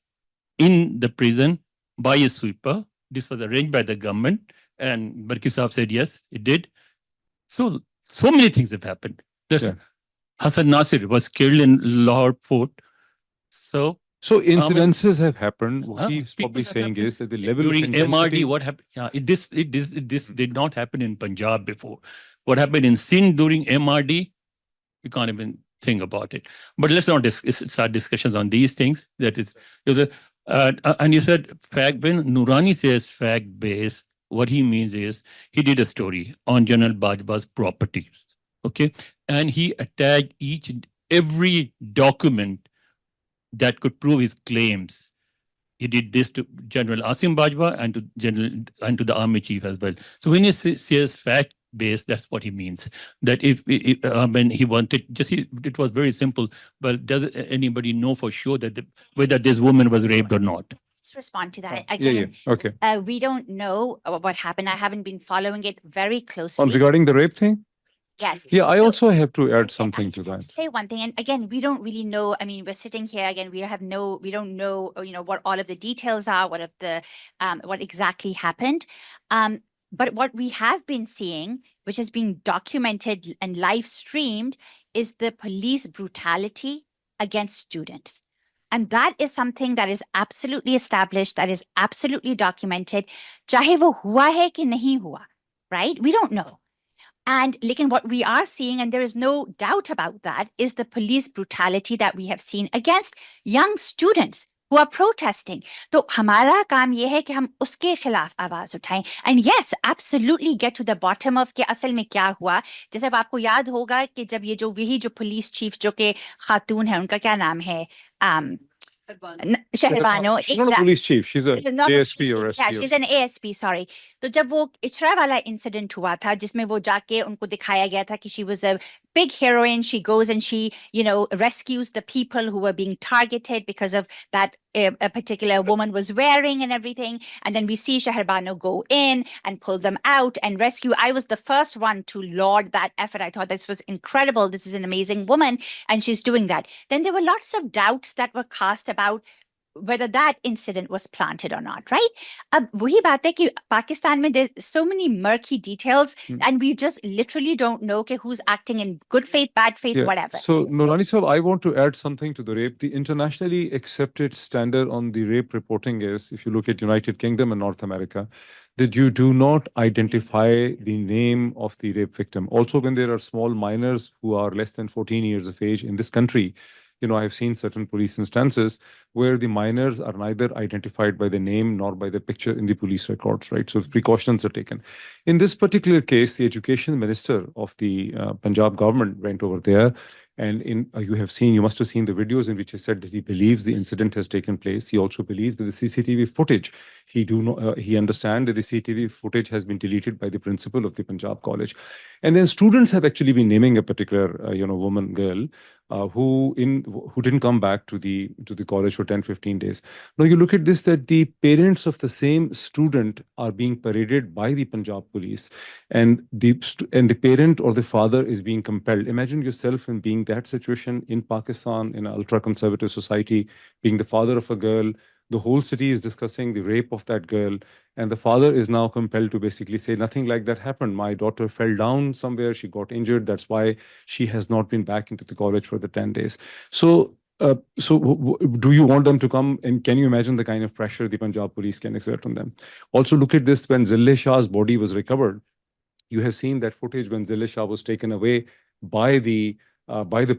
K: in the prison by a sweeper. This was arranged by the government, and Barki Saab said yes, it did. So many things have happened.
C: Yeah.
K: Hassan Nasir was killed in Lahore Fort. So
C: incidences have happened. What he's
K: people
C: probably
K: have
C: saying
K: happened.
C: is that the level
K: During
C: of intensity.
K: MRD, what happened? Yeah, this did not happen in Punjab before. What happened in Sindh during MRD, you can't even think about it. But let's not start discussions on these things. That is, and you said fact. When Noorani says fact based, what he means is he did a story on General Bajwa's property, okay, and he attached each and every document that could prove his claims. He did this to General Asim Bajwa and to the army chief as well. So when he says fact based, that's what he means. That if when he wanted, it was very simple. Well, does anybody know for sure that whether this woman was raped or not?
B: Just respond to that.
C: Yeah.
B: Again,
C: Okay.
B: we don't know what happened. I haven't been following it very closely.
C: On regarding the rape thing.
B: Yes.
C: Yeah, I
B: So-
C: also have to add
B: Okay,
C: something
B: I
C: to
B: just have
C: that.
B: to say one thing, and again, we don't really know. I mean, we're sitting here again. We don't know, what all of the details are, what exactly happened. But what we have been seeing, which is being documented and live streamed, is the police brutality against students. And that is something that is absolutely established, that is absolutely documented. Chahe wo hua hai ki nahi hua, right? We don't know. And what we are seeing, and there is no doubt about that, is the police brutality that we have seen against young students who are protesting. So हमारा काम ये है कि हम उसके खिलाफ आवाज उठाएं. And yes, absolutely get to the bottom of कि असल में क्या हुआ. जैसे अब आपको याद होगा कि जब ये जो पुलिस चीफ जो के खातून है, उनका क्या नाम है? Shehrbano.
C: She's not a police chief. She's a
B: Not a
C: ASP
B: police
C: or
B: chief. Yeah,
C: SP.
B: she's an ASP, sorry. तो जब वो इचरा वाला इंसिडेंट हुआ था जिसमें वो जाके उनको दिखाया गया था कि she was a big heroine, she goes and she rescues the people who were being targeted because of that a particular woman was wearing and everything, and then we see Shehrbano go in and pull them out and rescue. I was the first one to laud that effort. I thought this was incredible. This is an amazing woman and she's doing that. Then there were lots of doubts that were cast about whether that incident was planted or not, right? अब वही बात है कि पाकिस्तान में there's so many murky details and we just literally don't know who's acting in good faith, bad faith, whatever.
C: So, Noorani sir, I want to add something to the rape. The internationally accepted standard on the rape reporting is, if you look at United Kingdom and North America, that you do not identify the name of the rape victim. Also, when there are small minors who are less than 14 years of age in this country, I've seen certain police instances where the minors are neither identified by the name nor by the picture in the police records, right? So precautions are taken. In this particular case, the education minister of the Punjab government went over there, and you must have seen the videos in which he said that he believes the incident has taken place. He also believes that the CCTV footage, he understands that the CCTV footage has been deleted by the principal of the Punjab College. And then students have actually been naming a particular, woman, girl, who didn't come back to the college for 10-15 days. Now you look at this, that the parents of the same student are being paraded by the Punjab police, and the parent or the father is being compelled. Imagine yourself in being that situation in Pakistan, in an ultra-conservative society, being the father of a girl. The whole city is discussing the rape of that girl, and the father is now compelled to basically say nothing like that happened. My daughter fell down somewhere, she got injured, that's why she has not been back into the college for the 10 days. So do you want them to come, and can you imagine the kind of pressure the Punjab police can exert on them? Also look at this, when Zille Shah's body was recovered, you have seen that footage when Zille Shah was taken away by the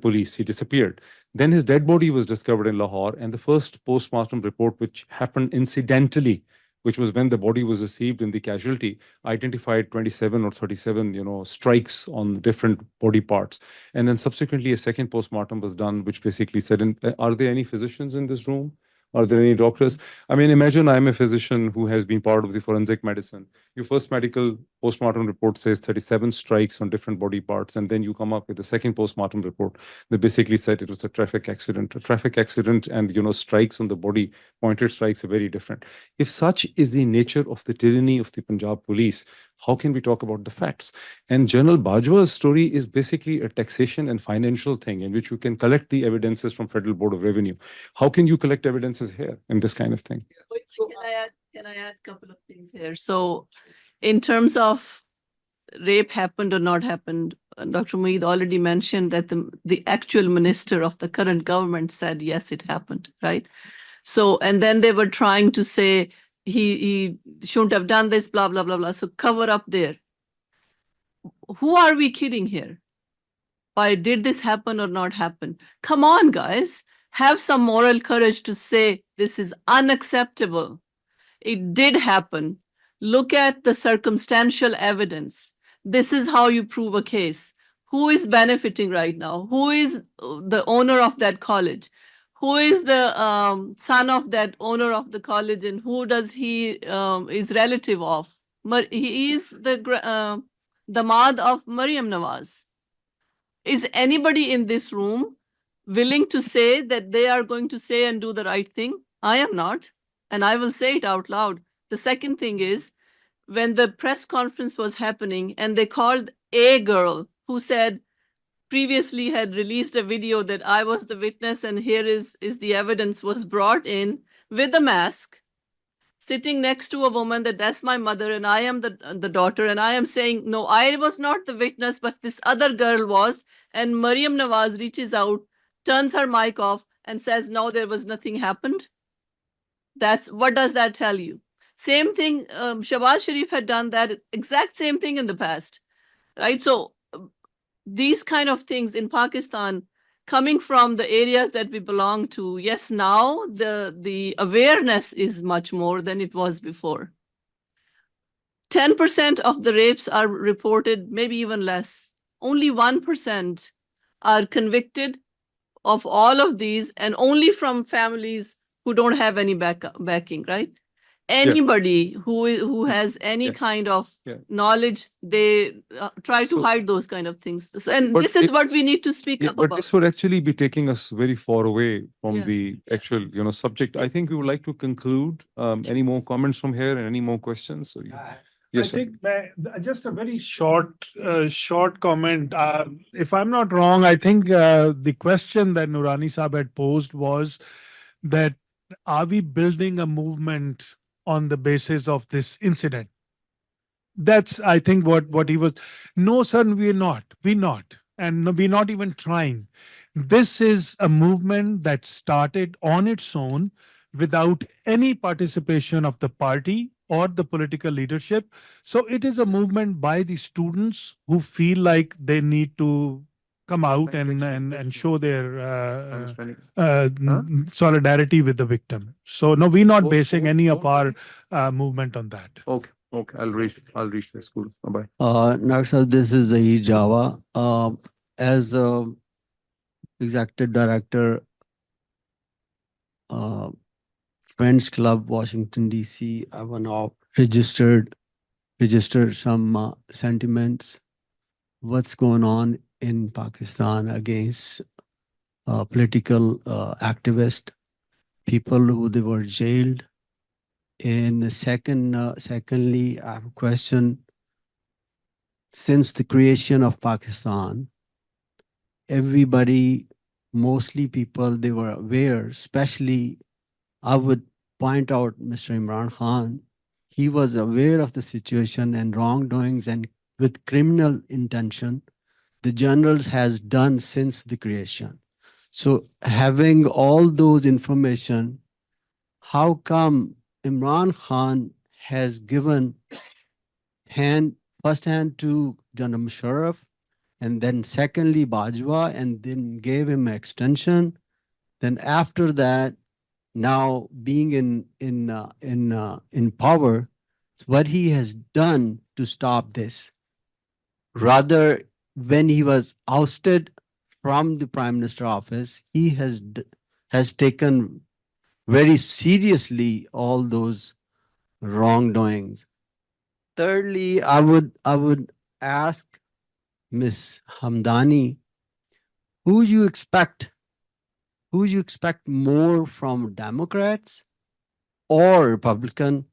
C: police. He disappeared. Then his dead body was discovered in Lahore, and the first postmortem report, which happened incidentally, which was when the body was received in the casualty, identified 27 or 37, strikes on different body parts. And then subsequently a second postmortem was done, which basically said, are there any physicians in this room Are there any doctors? I mean, imagine I'm a physician who has been part of the forensic medicine. Your first medical postmortem report says 37 strikes on different body parts, and then you come up with the second postmortem report. They basically said it was a traffic accident. A traffic accident and, strikes on the body, pointed strikes are very different. If such is the nature of the tyranny of the Punjab police, how can we talk about the facts? And General Bajwa's story is basically a taxation and financial thing in which you can collect the evidences from Federal Board of Revenue. How can you collect evidences here in this kind of thing?
F: Can I add a couple of things here? So in terms of rape happened or not happened, Dr. Moeed already mentioned that the actual minister of the current government said, yes, it happened, right? So, and then they were trying to say he shouldn't have done this, blah, blah, blah, blah. So cover up there. Who are we kidding here? Why did this happen or not happen? Come on, guys. Have some moral courage to say this is unacceptable. It did happen. Look at the circumstantial evidence. This is how you prove a case. Who is benefiting right now? Who is the owner of that college? Who is the son of that owner of the college, and who does he is relative of? He is the damad of Maryam Nawaz. Is anybody in this room willing to say that they are going to say and do the right thing? I am not, and I will say it out loud. The second thing is, when the press conference was happening and they called a girl who said previously had released a video that I was the witness and here is the evidence, was brought in with a mask, sitting next to a woman that's my mother and I am the daughter, and I am saying, no, I was not the witness, but this other girl was. And Maryam Nawaz reaches out, turns her mic off and says, no, there was nothing happened. What does that tell you? Same thing, Shahbaz Sharif had done that exact same thing in the past, right? So these kind of things in Pakistan, coming from the areas that we belong to, yes, now the awareness is much more than it was before. 10% of the rapes are reported, maybe even less. Only 1% are convicted of all of these, and only from families who don't have any backing, right? Anybody who has any kind of knowledge, they try to hide those kind of things. And this is what we need to speak up
C: but
F: about.
C: this would actually be taking us very far away from the actual, subject. I think we would like to conclude. Any more comments from here and any more questions? Yes,
E: I think just a very short comment. If I'm not wrong, I think the question that Nurani Saab had posed was that, are we building a movement on the basis of this incident? That's, I think, what he was. No, sir, we're not. We're not. And we're not even trying. This is a movement that started on its own without any participation of the party or the political leadership. So it is a movement by the students who feel like they need to come out and show their solidarity with the victim. So no, we're not basing any of our movement on that.
C: Okay. I'll reach the school. Bye.
N: Dr. This is Zahir Java. As Executive Director, Friends Club, Washington, D.C., I want to register some sentiments. What's going on in Pakistan against political activists, people who they were jailed. And secondly, I have a question. Since the creation of Pakistan, everybody, mostly people, they were aware, especially I would point out Mr. Imran Khan, he was aware of the situation and wrongdoings, and with criminal intention, the generals has done since the creation. So having all those information, how come Imran Khan has given first hand to General Musharraf, and then secondly Bajwa, and then gave him an extension? Then after that, now being in power, what he has done to stop this. Rather, when he was ousted from the Prime Minister office, he has taken very seriously all those wrongdoings. Thirdly, I would ask Miss Hamdani, who you expect who you expect more from Democrats or Republican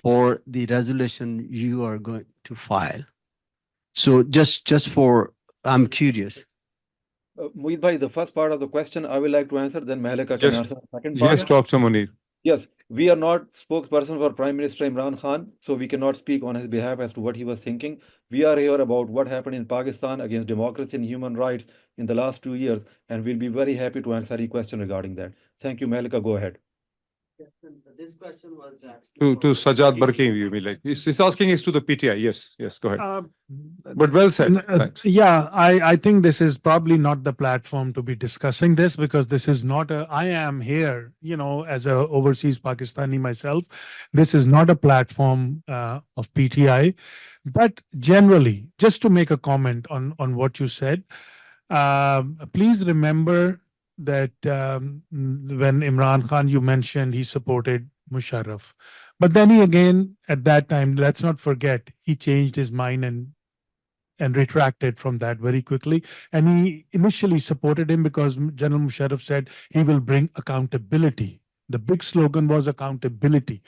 N: for the resolution you are going to file? So just for, I'm curious.
D: Moeed bhai, the first part of the question I would like to answer, then Mehlika can
C: Yes,
D: answer the second part.
C: yes, Dr. Munir.
D: Yes, we are not spokesperson for Prime Minister Imran Khan, so we cannot speak on his behalf as to what he was thinking. We are here about what happened in Pakistan against democracy and human rights in the last 2 years, and we'll be very happy to answer any question regarding that. Thank you, Mehlika. Go ahead.
N: This question was
C: To Sajjad Barki, you mean like he's asking is to the PTI. Yes, yes, go ahead. But well said. Thanks.
E: Yeah, I think this is probably not the platform to be discussing this, because this is not a, I am here, as a overseas Pakistani myself. This is not a platform of PTI. But generally, just to make a comment on what you said, please remember that when Imran Khan, you mentioned he supported Musharraf. But then he again, at that time, let's not forget, he changed his mind and retracted from that very quickly. And he initially supported him because General Musharraf said he will bring accountability. The big slogan was accountability,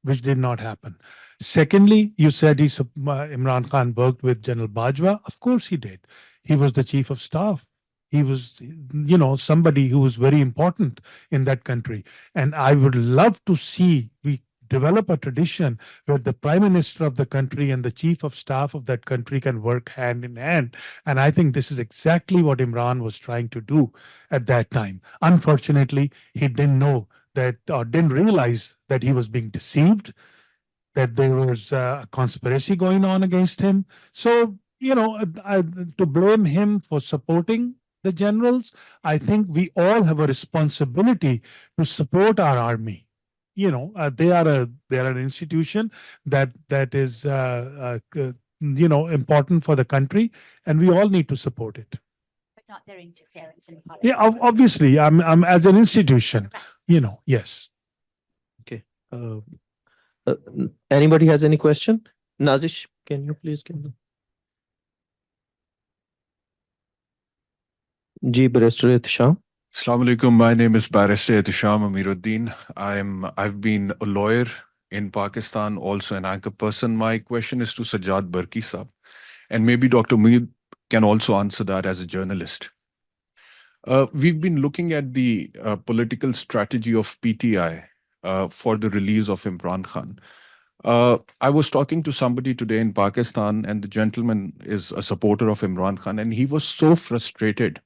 E: which did not happen. Secondly, you said Imran Khan worked with General Bajwa. Of course he did. He was the chief of staff. He was, somebody who was very important in that country. And I would love to see we develop a tradition where the prime minister of the country and the chief of staff of that country can work hand in hand. And I think this is exactly what Imran was trying to do at that time. Unfortunately, he didn't know that, or didn't realize that he was being deceived, that there was a conspiracy going on against him. So, to blame him for supporting the generals, I think we all have a responsibility to support our army. They are an institution that is important for the country, and we all need to support it.
B: But not their interference in politics.
E: Yeah, obviously, I'm as an institution, yes.
A: Okay. Anybody has any question? Nazish, can you please give them? Ji, Barrister Ihtisham.
O: Assalamu alaikum. My name is Barrister Ihtisham Amiruddin. I've been a lawyer in Pakistan, also an anchor person. My question is to Sajjad Barki Saab, and maybe Dr. Moeed can also answer that as a journalist. We've been looking at the political strategy of PTI for the release of Imran Khan. I was talking to somebody today in Pakistan, and the gentleman is a supporter of Imran Khan, and he was so frustrated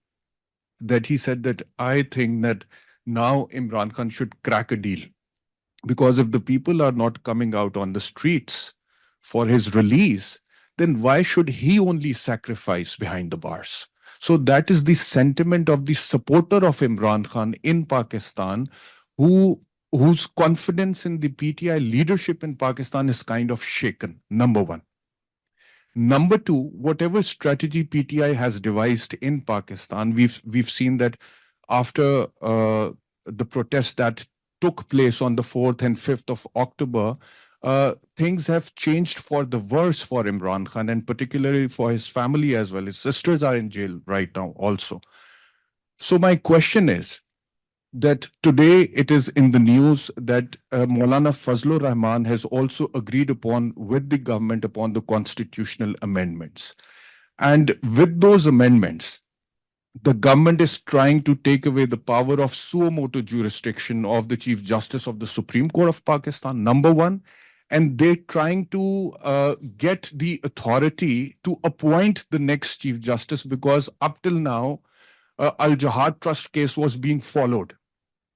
O: that he said that I think that now Imran Khan should crack a deal, because if the people are not coming out on the streets for his release, then why should he only sacrifice behind the bars? So that is the sentiment of the supporter of Imran Khan in Pakistan, whose confidence in the PTI leadership in Pakistan is kind of shaken, number one. Number two, whatever strategy PTI has devised in Pakistan, we've seen that after the protests that took place on the 4th and 5th of October, things have changed for the worse for Imran Khan, and particularly for his family as well. His sisters are in jail right now also. So my question is that today it is in the news that Maulana Fazlur Rahman has also agreed upon with the government upon the constitutional amendments. And with those amendments, the government is trying to take away the power of suo motu jurisdiction of the Chief Justice of the Supreme Court of Pakistan, number one. And they're trying to get the authority to appoint the next Chief Justice, because up till now, Al-Jihad Trust case was being followed,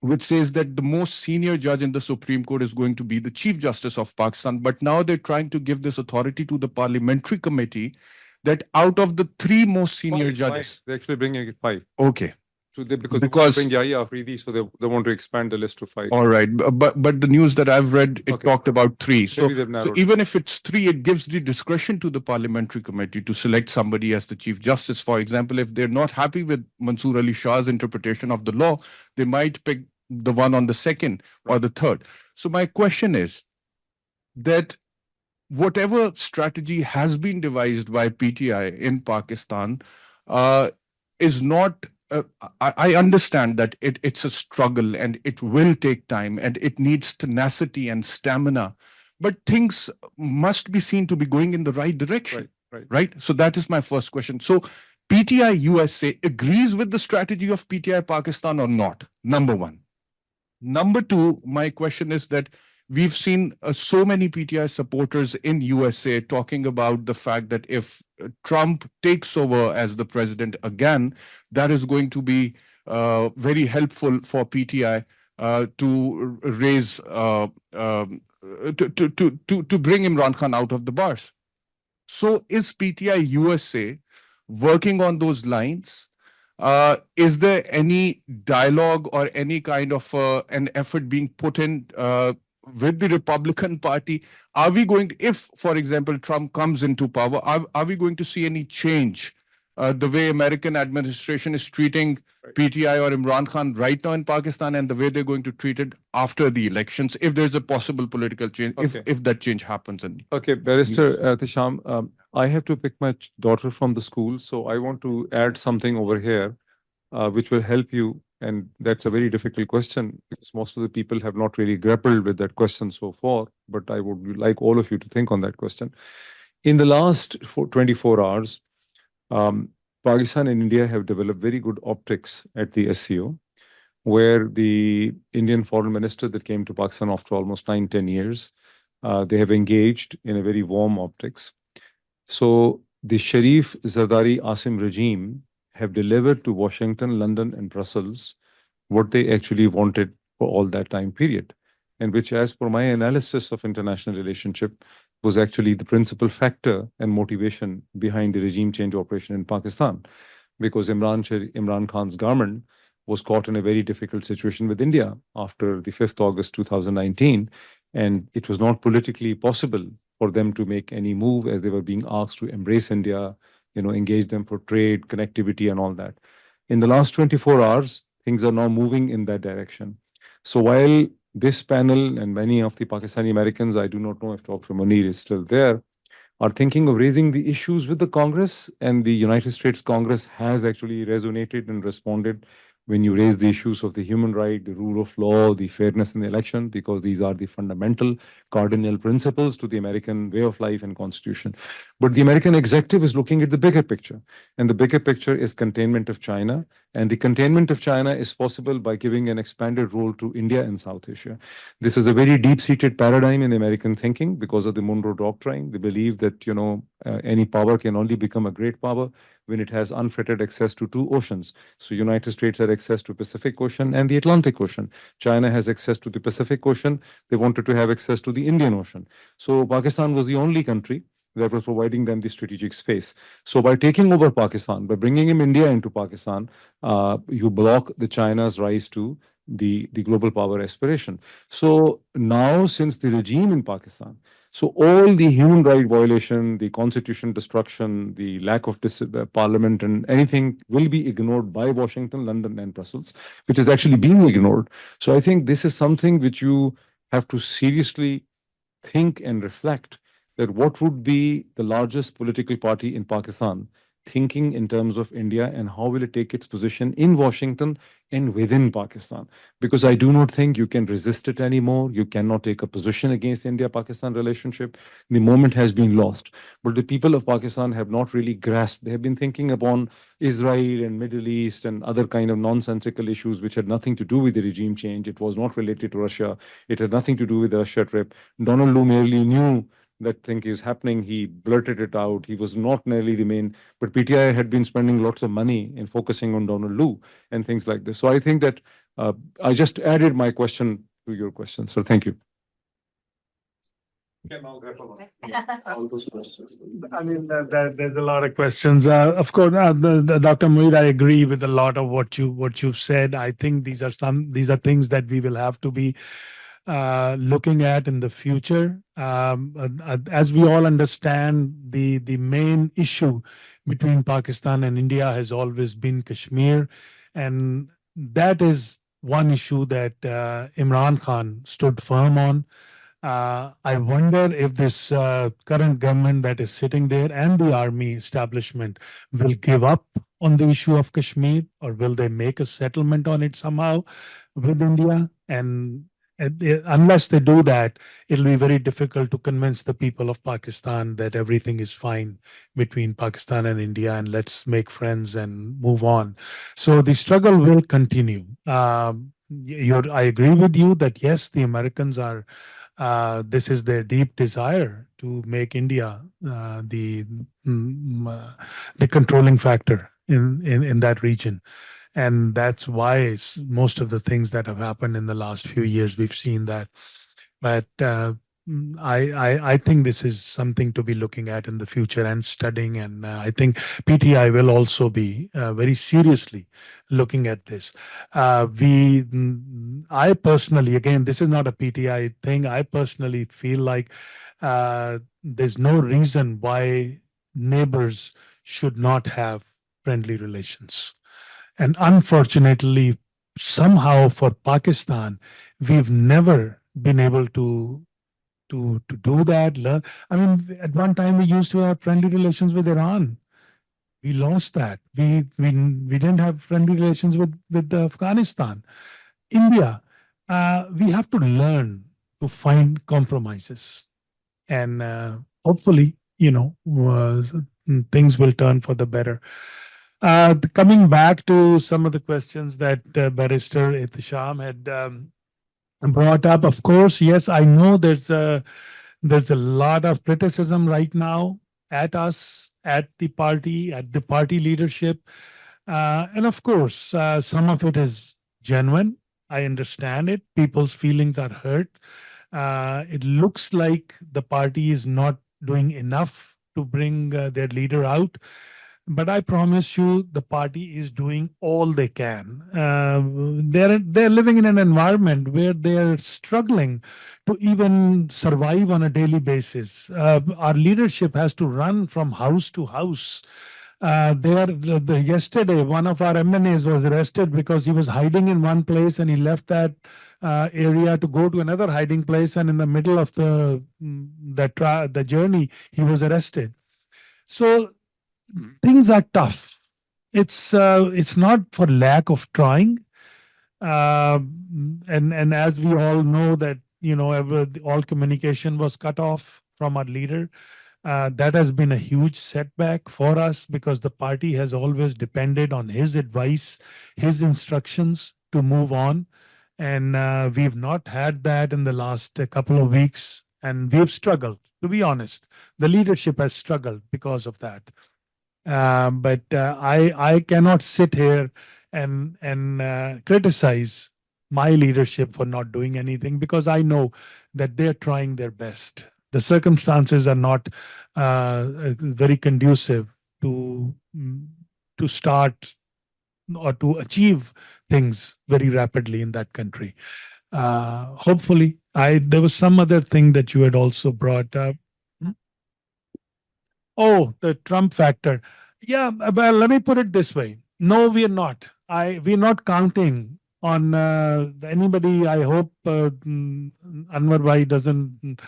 O: which says that the most senior judge in the Supreme Court is going to be the Chief Justice of Pakistan. But now they're trying to give this authority to the parliamentary committee, that out of the three most senior judges.
C: They're actually bringing it 5.
O: Okay.
C: So because they bring Yahya Afridi, so they want to expand the list to 5.
O: All right. But the news that I've read, it talked about 3. So,
C: Maybe they've
O: so
C: narrowed
O: even if it's 3, it gives the discretion to the parliamentary committee to select somebody as the Chief Justice. For example, if they're not happy with Mansoor Ali Shah's interpretation of the law, they might pick the one on the second or the third. So my question is that whatever strategy has been devised by PTI in Pakistan is not. I understand that it's a struggle and it will take time and it needs tenacity and stamina, but things must be seen to be going in the right direction. Right. So that is my first question. So PTI USA agrees with the strategy of PTI Pakistan or not? Number one. Number two, my question is that we've seen so many PTI supporters in USA talking about the fact that if Trump takes over as the president again, that is going to be very helpful for PTI to raise to bring Imran Khan out of the bars. So is PTI USA working on those lines? Is there any dialogue or any kind of an effort being put in with the Republican Party? Are we going to, if, for example, Trump comes into power, are we going to see any change the way American administration is treating PTI or Imran Khan right now in Pakistan and the way they're going to treat it after the elections, if there's a possible political change, if that change happens?
C: Okay, Barrister Tisham, I have to pick my daughter from the school, so I want to add something over here, which will help you. And that's a very difficult question because most of the people have not really grappled with that question so far. But I would like all of you to think on that question. In the last 24 hours, Pakistan and India have developed very good optics at the SCO, where the Indian foreign minister that came to Pakistan after almost 9-10 years, they have engaged in a very warm optics. So the Sharif Zardari Asim regime have delivered to Washington, London, and Brussels what they actually wanted for all that time period, and which, as per my analysis of international relationship, was actually the principal factor and motivation behind the regime change operation in Pakistan, because Imran Khan's government was caught in a very difficult situation with India after the 5th August 2019, and it was not politically possible for them to make any move as they were being asked to embrace India, engage them for trade, connectivity, and all that. In the last 24 hours, things are now moving in that direction. So while this panel and many of the Pakistani Americans, I do not know if Dr. Munir is still there, are thinking of raising the issues with the Congress, and the United States Congress has actually resonated and responded when you raise the issues of the human right, the rule of law, the fairness in the election, because these are the fundamental cardinal principles to the American way of life and constitution. But the American executive is looking at the bigger picture, and the bigger picture is containment of China. And the containment of China is possible by giving an expanded role to India and South Asia. This is a very deep-seated paradigm in American thinking because of the Monroe Doctrine. They believe that, any power can only become a great power when it has unfettered access to two oceans. So United States has access to Pacific Ocean and the Atlantic Ocean. China has access to the Pacific Ocean. They wanted to have access to the Indian Ocean. So Pakistan was the only country that was providing them the strategic space. So by taking over Pakistan, by bringing in India into Pakistan, you block the China's rise to the global power aspiration. So now, since the regime in Pakistan, so all the human right violation, the constitution destruction, the lack of parliament and anything will be ignored by Washington, London, and Brussels, which is actually being ignored. So I think this is something which you have to seriously think and reflect, that what would be the largest political party in Pakistan thinking in terms of India, and how will it take its position in Washington and within Pakistan? Because I do not think you can resist it anymore. You cannot take a position against India-Pakistan relationship. The moment has been lost. But the people of Pakistan have not really grasped. They have been thinking upon Israel and Middle East and other kind of nonsensical issues which had nothing to do with the regime change. It was not related to Russia. It had nothing to do with the Russia trip. Donald Lu merely knew that thing is happening. He blurted it out. He was not nearly the main, but PTI had been spending lots of money in focusing on Donald Lu and things like this. So I think that I just added my question to your question. So thank you.
E: I mean, there's a lot of questions. Of course, Dr. Moeed, I agree with a lot of what you've said. I think these are things that we will have to be looking at in the future. As we all understand, the main issue between Pakistan and India has always been Kashmir, and that is one issue that Imran Khan stood firm on. I wonder if this current government that is sitting there and the army establishment will give up on the issue of Kashmir, or will they make a settlement on it somehow with India? And unless they do that, it'll be very difficult to convince the people of Pakistan that everything is fine between Pakistan and India, and let's make friends and move on. So the struggle will continue. I agree with you that yes, the Americans are. This is their deep desire to make India the controlling factor in that region. And that's why most of the things that have happened in the last few years, we've seen that. But I think this is something to be looking at in the future and studying. And I think PTI will also be very seriously looking at this. I personally, again, this is not a PTI thing. I personally feel like there's no reason why neighbors should not have friendly relations. And unfortunately, somehow for Pakistan, we've never been able to do that. I mean, at one time we used to have friendly relations with Iran. We lost that. We didn't have friendly relations with Afghanistan, India. We have to learn to find compromises, and hopefully, things will turn for the better. Coming back to some of the questions that Barrister Ihtisham had brought up, of course, yes, I know there's a lot of criticism right now at us, at the party leadership, and of course, some of it is genuine. I understand it. People's feelings are hurt. It looks like the party is not doing enough to bring their leader out. But I promise you, the party is doing all they can. They're living in an environment where they're struggling to even survive on a daily basis. Our leadership has to run from house to house. Yesterday, one of our MNAs was arrested because he was hiding in one place and he left that area to go to another hiding place, and in the middle of the journey, he was arrested. So things are tough. It's not for lack of trying, and as we all know that all communication was cut off from our leader. That has been a huge setback for us because the party has always depended on his advice, his instructions to move on, and we've not had that in the last couple of weeks, and we've struggled. To be honest, the leadership has struggled because of that. But I cannot sit here and criticize my leadership for not doing anything because I know that they're trying their best. The circumstances are not very conducive to start or to achieve things very rapidly in that country. Hopefully, there was some other thing that you had also brought up. Oh, the Trump factor. Yeah, well, let me put it this way. No, we are not. We're not counting on anybody. I hope Anwar Bhai doesn't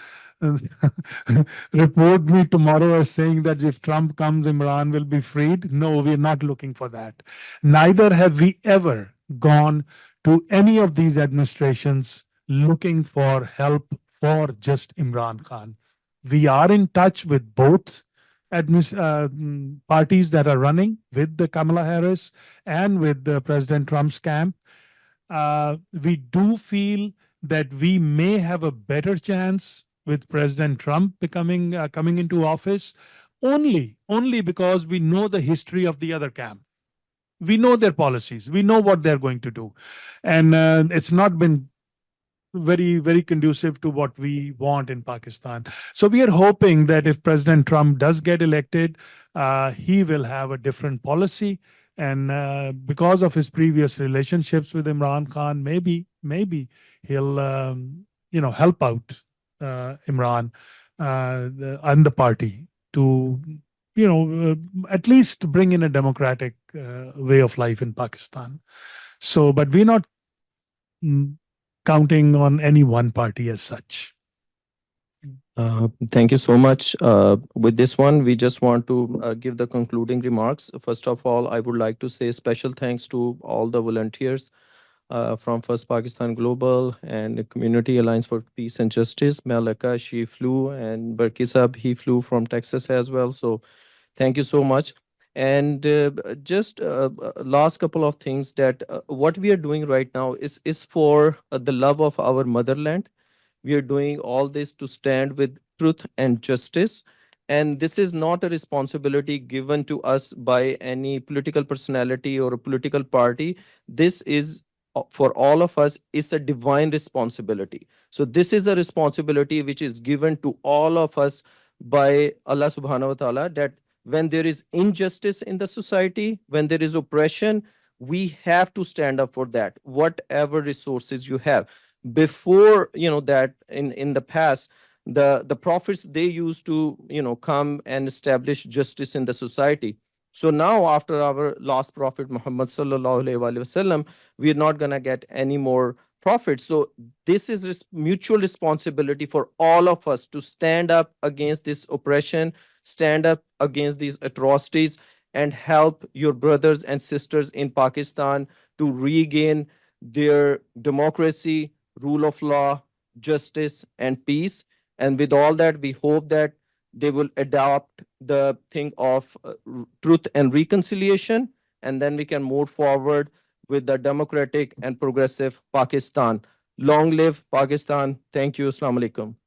E: report me tomorrow as saying that if Trump comes, Imran will be freed. No, we're not looking for that. Neither have we ever gone to any of these administrations looking for help for just Imran Khan. We are in touch with both parties that are running with the Kamala Harris and with the President Trump's camp. We do feel that we may have a better chance with President Trump coming into office only because we know the history of the other camp. We know their policies. We know what they're going to do, and it's not been very conducive to what we want in Pakistan. So we are hoping that if President Trump does get elected, he will have a different policy, and because of his previous relationships with Imran Khan, maybe he'll help out Imran and the party to at least bring in a democratic way of life in Pakistan. So, but we're not counting on any one party as such.
A: Thank you so much. With this one, we just want to give the concluding remarks. First of all, I would like to say special thanks to all the volunteers from First Pakistan Global and the Community Alliance for Peace and Justice. Malaka, she flew, and Barkisab, he flew from Texas as well. So thank you so much. And just last couple of things that what we are doing right now is for the love of our motherland. We are doing all this to stand with truth and justice. And this is not a responsibility given to us by any political personality or a political party. This is for all of us is a divine responsibility. So this is a responsibility which is given to all of us by Allah subhanahu wa ta'ala, that when there is injustice in the society, when there is oppression, we have to stand up for that, whatever resources you have. Before, that in the past, the prophets, they used to come and establish justice in the society. So now, after our last prophet Muhammad sallallahu alaihi wasallam, we're not going to get any more prophets. So this is mutual responsibility for all of us to stand up against this oppression, stand up against these atrocities, and help your brothers and sisters in Pakistan to regain their democracy, rule of law, justice, and peace. And with all that, we hope that they will adopt the thing of truth and reconciliation, and then we can move forward with the democratic and progressive Pakistan. Long live Pakistan. Thank you. Assalamu alaikum.